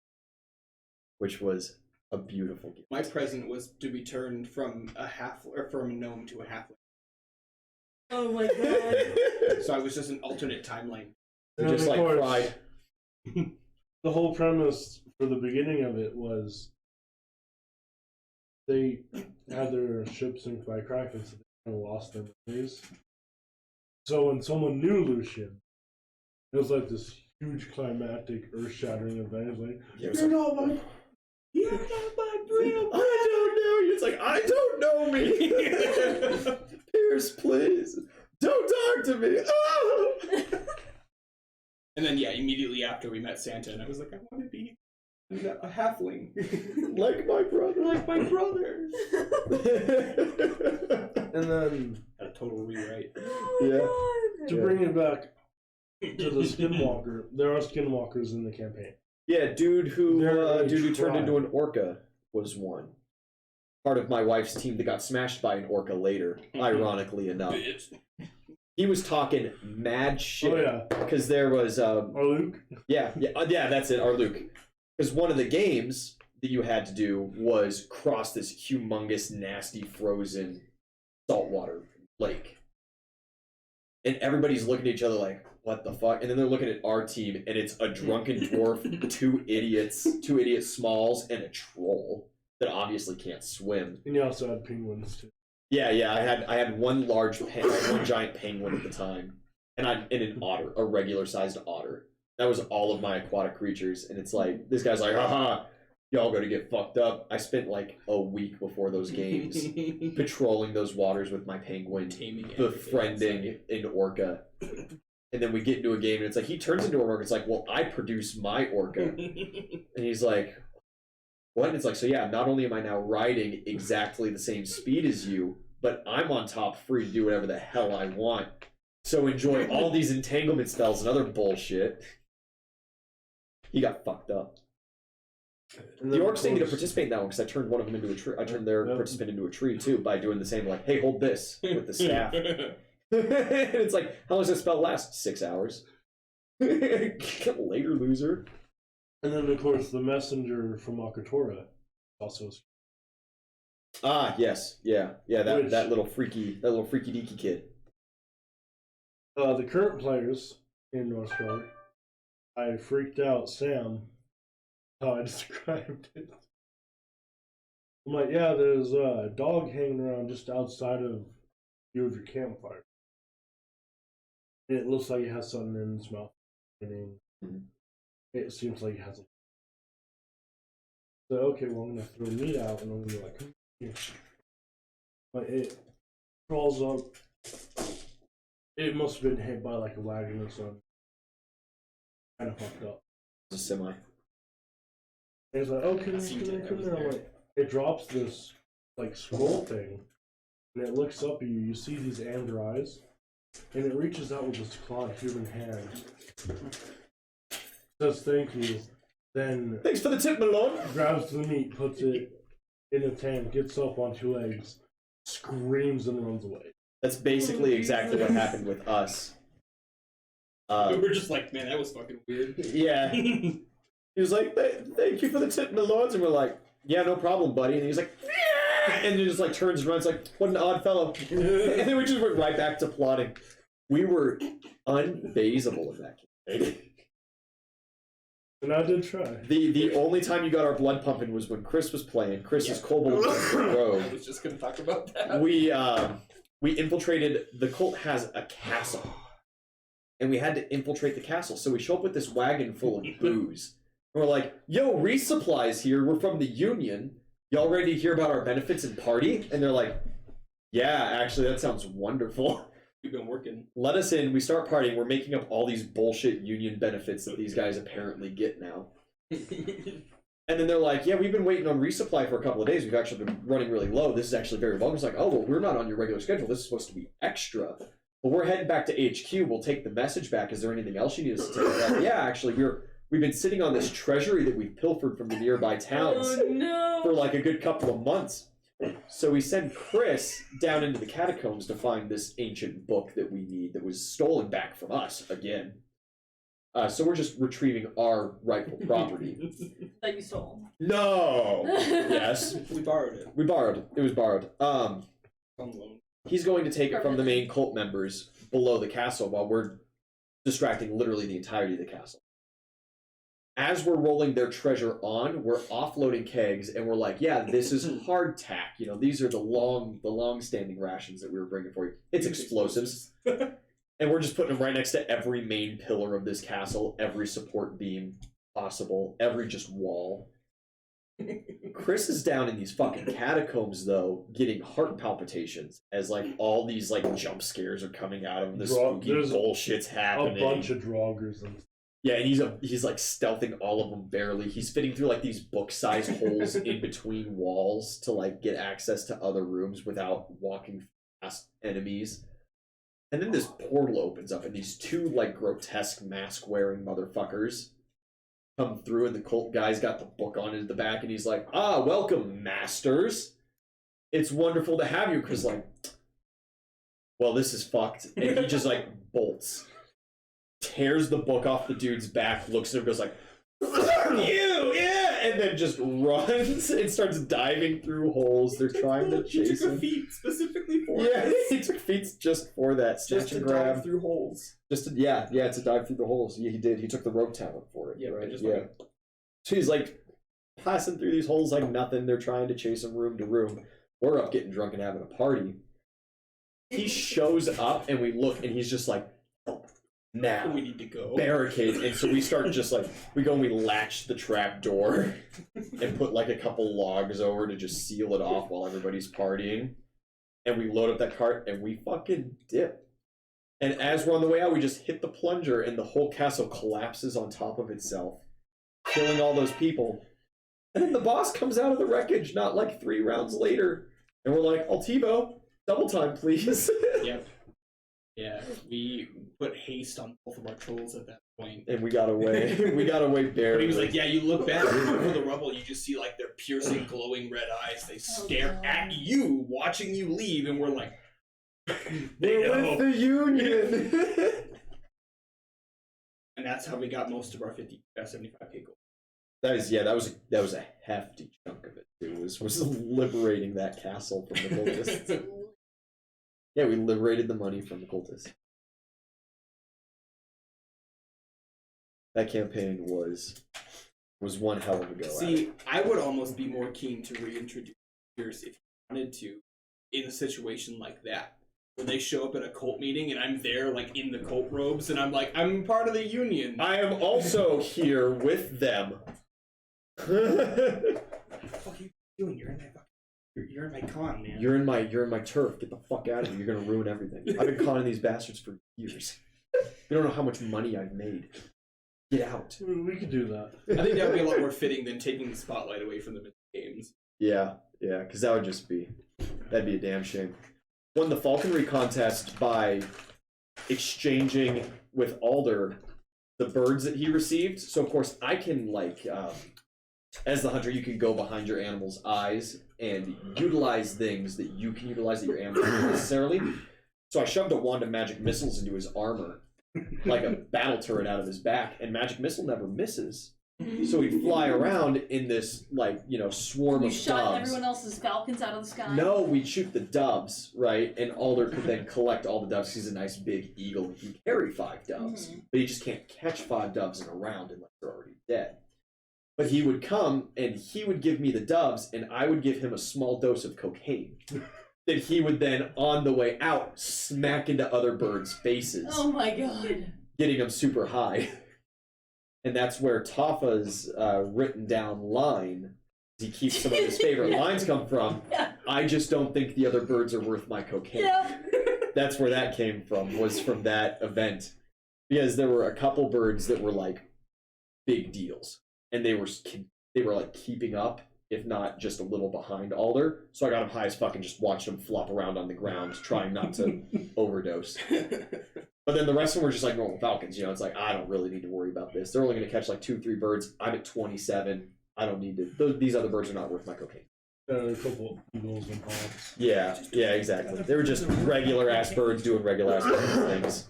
which was a beautiful gift. My present was to be turned from from a gnome to a halfling. Oh my god. So I was just an alternate timeline. We And just of like course, cried. The whole premise for the beginning of it was they had their ships sink by Kraken, so they kind of lost their memories. So when someone knew Lucian, it was like this huge climactic, earth-shattering event. It was like, Yeah, it was you're like, not my... You're not my real I don't know you. It's like, I don't know me. Pierce, please. Don't talk to me. Oh! And then, yeah, immediately after we met Santa, and I was like, I want to be a halfling. Like my brother. Like my brother. And then, A total rewrite. Oh, to Yeah. bring it back to the Skinwalker, there are Skinwalkers in the campaign. Yeah, dude who They're a turned tribe. into an orca was one. Part of my wife's team that got smashed by an orca later, ironically enough. Bitch. He was talking mad shit. Oh yeah, Because there was or Luke. yeah, that's it, our Luke. Because one of the games that you had to do was cross this humongous, nasty, frozen saltwater lake. And everybody's looking at each other like, what the fuck? And then they're looking at our team, and it's a drunken dwarf, two idiot smalls, and a troll that obviously can't swim. And you also had penguins too. Yeah, I had one one giant penguin at the time, and an otter, a regular sized otter. That was all of my aquatic creatures, and it's like this guy's like, haha, y'all gonna get fucked up. I spent like a week before those games patrolling those waters with my penguin, Taming befriending an orca, and then we get into a game, and it's like he turns into an orca. It's like, well, I produce my orca, and he's like, what? And it's like, so yeah, not only am I now riding exactly the same speed as you, but I'm on top, free to do whatever the hell I want. So enjoy all these entanglement spells and other bullshit. He got fucked up. And The then, orcs of didn't get to course- participate in that one because I turned one of them into a tree. I turned their Yep. participant into a tree too by doing the same, like, hey, hold this with the staff. It's like, how long does that spell last? 6 hours. Later, loser. And then, of course, the messenger from Akatora also. Ah, yes, yeah, that Which- that little freaky deaky kid. The current players in North Shore, I freaked out Sam how I described it. I'm like, yeah, there's a dog hanging around just outside of your campfire. And it looks like it has something in its mouth. Mhm. It seems like it has a. So, okay, well, I'm going to throw meat out and I'm going to be like, come here. But it crawls up. It must have been hit by like a wagon or something. Kind of fucked up. It's a semi. And it's like, oh, come Seems here, like come that here. was I'm there. like, it drops this like scroll thing, and it looks up at you. You see these amber eyes, and it reaches out with this clawed human hand. Says thank you. Then Thanks for the tip, my lord. grabs the meat, puts it in a tank, gets up on 2 legs, screams and runs away. That's basically exactly what happened with us. We were just like, man, that was fucking weird. Yeah. He was like, thank you for the tip, my lords. And we're like, yeah, no problem, buddy. And he was like, and then just like turns and runs like, what an odd fellow. And then we just went right back to plotting. We were unfazable in that campaign. And I did try. The only time you got our blood pumping was when Chris was playing. Chris's kobold rogue. I was just gonna talk about that. We infiltrated. The cult has a castle, and we had to infiltrate the castle. So we show up with this wagon full of booze. And we're like, "Yo, resupplies here. We're from the Union. Y'all ready to hear about our benefits and party?" And they're like, "Yeah, actually, that sounds wonderful." We've been working. Let us in. We start partying. We're making up all these bullshit union benefits that these guys apparently get now. And then they're like, yeah, we've been waiting on resupply for a couple of days. We've actually been running really low. This is actually very vulnerable. It's like, oh, well, we're not on your regular schedule. This is supposed to be extra. But we're heading back to HQ. We'll take the message back. Is there anything else you need us to take? Like, yeah, actually, we've been sitting on this treasury that we've pilfered from the nearby towns for like a good couple of months. So we send Chris down into the catacombs to find this ancient book that we need that was stolen back from us again. So we're just retrieving our rightful property. That you stole. No! Yes. We borrowed it. We borrowed. It was borrowed. On loan. He's going to take it from the main cult members below the castle while we're distracting literally the entirety of the castle. As we're rolling their treasure on, we're offloading kegs, and we're like, yeah, this is hardtack. You know, these are the long-standing rations that we were bringing for you. It's explosives. And we're just putting them right next to every main pillar of this castle, every support beam possible, every just wall. Chris is down in these fucking catacombs, though, getting heart palpitations as, like, all these, like, jump scares are coming out of him. This spooky bullshit's happening. A bunch of draugrs and yeah, and he's like stealthing all of them barely. He's fitting through like these book-sized holes in between walls to like get access to other rooms without walking past enemies. And then this portal opens up, and these two like grotesque mask-wearing motherfuckers come through, and the cult guy's got the book on the back, and he's like, "Ah, welcome, masters. It's wonderful to have you." Because like, well, this is fucked, and he just like bolts. Tears the book off the dude's back, looks at him, goes like, "You, yeah," and then just runs and starts diving through holes. They're trying to chase He took him. a feat specifically for Yeah, this. he took feats just for that. Snatch Just to and grab. dive through holes. Just to, yeah, to dive through the holes. Yeah, he did. He took the rope talent for it. Yeah, right? just Yeah. like So he's like passing through these holes like nothing. They're trying to chase him room to room. We're up getting drunk and having a party. He shows up and we look, and he's just like, now we need to go. barricade. And so we start just like, we go and we latch the trap door and put like a couple logs over to just seal it off while everybody's partying. And we load up that cart and we fucking dip. And as we're on the way out, we just hit the plunger and the whole castle collapses on top of itself, killing all those people. And then the boss comes out of the wreckage not like 3 rounds later. And we're like, Altivo, double time, please. Yep. Yeah, we put haste on both of our trolls at that point. And we got away. We got away barely. But he was like, yeah, you look back over the rubble, you just see like their piercing, glowing red eyes. They stare at you, watching you leave, and we're like, we're with the Union. And that's how we got most of our 75k gold. That was a hefty chunk of it. It was liberating that castle from the cultists. Yeah, we liberated the money from the cultists. That campaign was one hell of a go. See, I would almost be more keen to reintroduce Pierce if you wanted to in a situation like that. When they show up at a cult meeting and I'm there like in the cult robes and I'm like, I'm part of the Union. I am also here with them. What the fuck are you doing? You're in my con, man. You're in my turf. Get the fuck out of here. You're gonna ruin everything. I've been conning these bastards for years. You don't know how much money I've made. Get out. we could do that. I think that would be a lot more fitting than taking the spotlight away from them in the games. Yeah, because that'd be a damn shame. Won the falconry contest by exchanging with Alder the birds that he received. So of course I can like, as the hunter, you can go behind your animal's eyes and utilize things that you can utilize that your animal doesn't necessarily. So I shoved a wand of magic missiles into his armor, like a battle turret out of his back, and magic missile never misses. So we'd fly around in this, like, swarm You of shot doves. everyone else's falcons out of the sky? No, we'd shoot the doves, right? And Alder could then collect all the doves. He's a nice big eagle. He can carry 5 doves. But he just can't catch 5 doves in a round unless they're already dead. But he would come, and he would give me the doves, and I would give him a small dose of cocaine. That he would then, on the way out, smack into other birds' faces. Oh my god. Getting them super high. And that's where Taffa's written down line, he keeps some of his favorite lines come from. Yeah. I just don't think the other birds are worth my cocaine. Yeah. That's where that came from, was from that event. Because there were a couple birds that were like big deals. And they were like keeping up, if not just a little behind Alder. So I got him high as fuck and just watched him flop around on the ground, trying not to overdose. But then the rest of them were just like normal falcons. It's like, I don't really need to worry about this. They're only going to catch like 2-3 birds. I'm at 27. I don't need to. These other birds are not worth my cocaine. A couple eagles and hawks. Yeah, exactly. They were just regular ass birds doing regular ass things.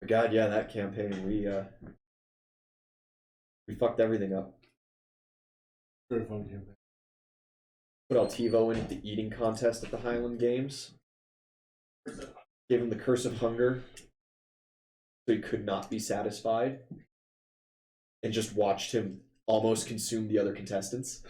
But God, yeah, that campaign, we fucked everything up. Very fun campaign. Put Altivo in at the eating contest at the Highland Games. Gave him the curse of hunger, so he could not be satisfied, and just watched him almost consume the other contestants.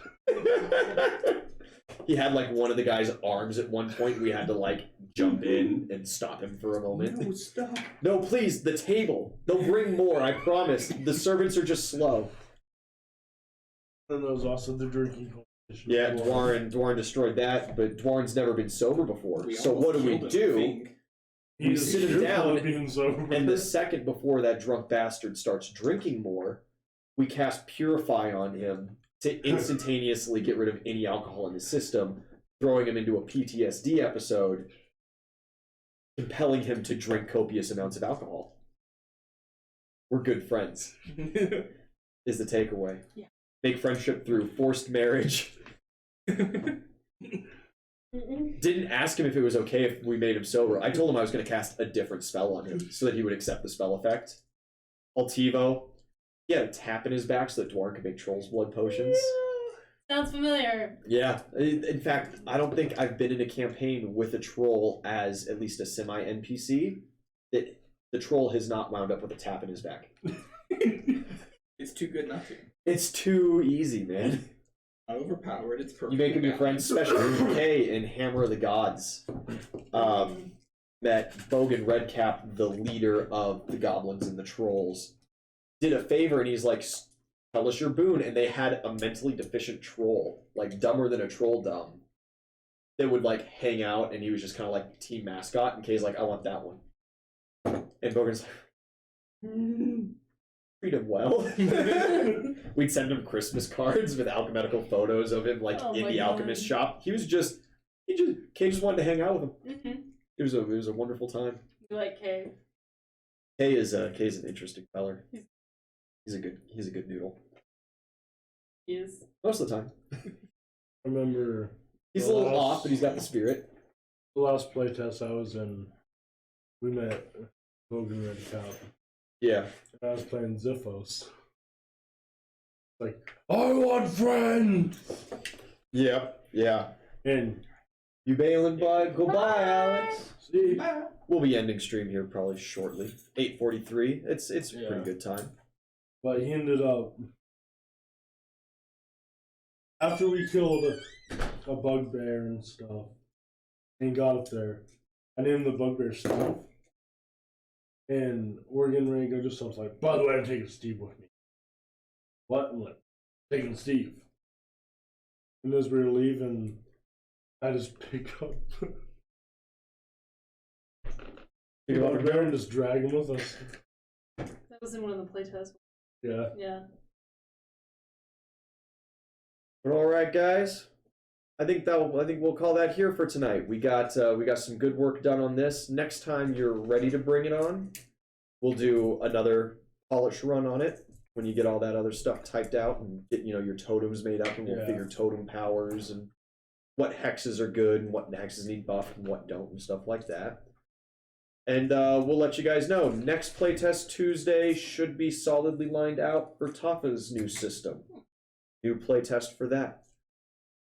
He had like one of the guy's arms at one point. We had to like jump in and stop him for a moment. No, stop. No, please, the table. They'll bring more, I promise. The servants are just slow. And there was also the drinking competition. Yeah, Dwarren destroyed that, but Dwarren's never been sober before. We So what do we almost killed him, I do? think. We sit him down, being sober. and the second before that drunk bastard starts drinking more, we cast Purify on him to instantaneously get rid of any alcohol in his system, throwing him into a PTSD episode, compelling him to drink copious amounts of alcohol. We're good friends, is the takeaway. Yeah. Make friendship through forced marriage. Didn't ask him if it was okay if we made him sober. I told him I was going to cast a different spell on him so that he would accept the spell effect. Altivo, he had a tap in his back so that Dwarven could make Troll's Blood potions. Sounds familiar. Yeah. In fact, I don't think I've been in a campaign with a troll as at least a semi-NPC that the troll has not wound up with a tap in his back. It's too good not to. It's too easy, man. Overpowered, it's perfect. You make him your friend. Especially Kay in Hammer of the Gods. That Bogan Redcap, the leader of the goblins and the trolls, did a favor, and he's like, tell us your boon. And they had a mentally deficient troll, like dumber than a troll dumb, that would like hang out, and he was just kind of like team mascot. And Kay's like, I want that one. And Bogan's like, treat him well. We'd send him Christmas cards with alchemical photos of him, like in the alchemist shop. Kay just wanted to hang out with him. Mm-hmm. It was a wonderful time. You like Kay? Kay is an interesting feller. He's a good noodle. He is. Most of the time. I remember He's a little off, but he's got the spirit. the last playtest I was in. We met Logan Red Cap. Yeah. And I was playing Ziphos. Like, I want friends! Yeah. Yeah. And You bailing, bud? Goodbye, Alex. see, We'll be ending stream here probably shortly. 8:43. It's a Yeah. pretty good time. but he ended up, after we killed a bugbear and stuff, and got up there, I named the bugbear Steve. And we're getting ready to go do stuff. Like, by the way, I'm taking Steve with me. What? I'm like, taking Steve. And as we were leaving, I just pick up the bugbear and just drag him with us. That was in one of the playtests. Yeah. Yeah. But all right, guys. I think we'll call that here for tonight. We got some good work done on this. Next time you're ready to bring it on, we'll do another polish run on it when you get all that other stuff typed out and get your totems made up, and we'll figure totem powers and what hexes are good and what hexes need buffed and what don't and stuff like that. And we'll let you guys know. Next playtest Tuesday should be solidly lined out for Tafa's new system. New playtest for that.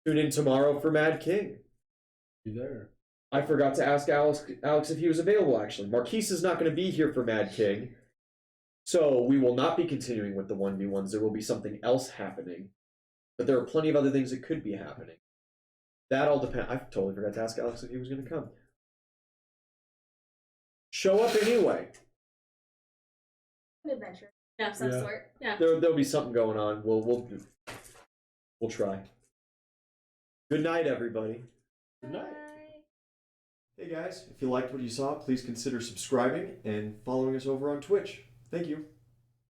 Tune in tomorrow for Mad King. Be there. I forgot to ask Alex if he was available, actually. Marquise is not going to be here for Mad King. So we will not be continuing with the 1v1s. There will be something else happening. But there are plenty of other things that could be happening. That all depends. I totally forgot to ask Alex if he was going to come. Show up anyway. An adventure Yeah. of some Yeah. sort. There'll be something going on. We'll try. Good night, everybody. Good night. Bye. Hey guys, if you liked what you saw, please consider subscribing and following us over on Twitch. Thank you.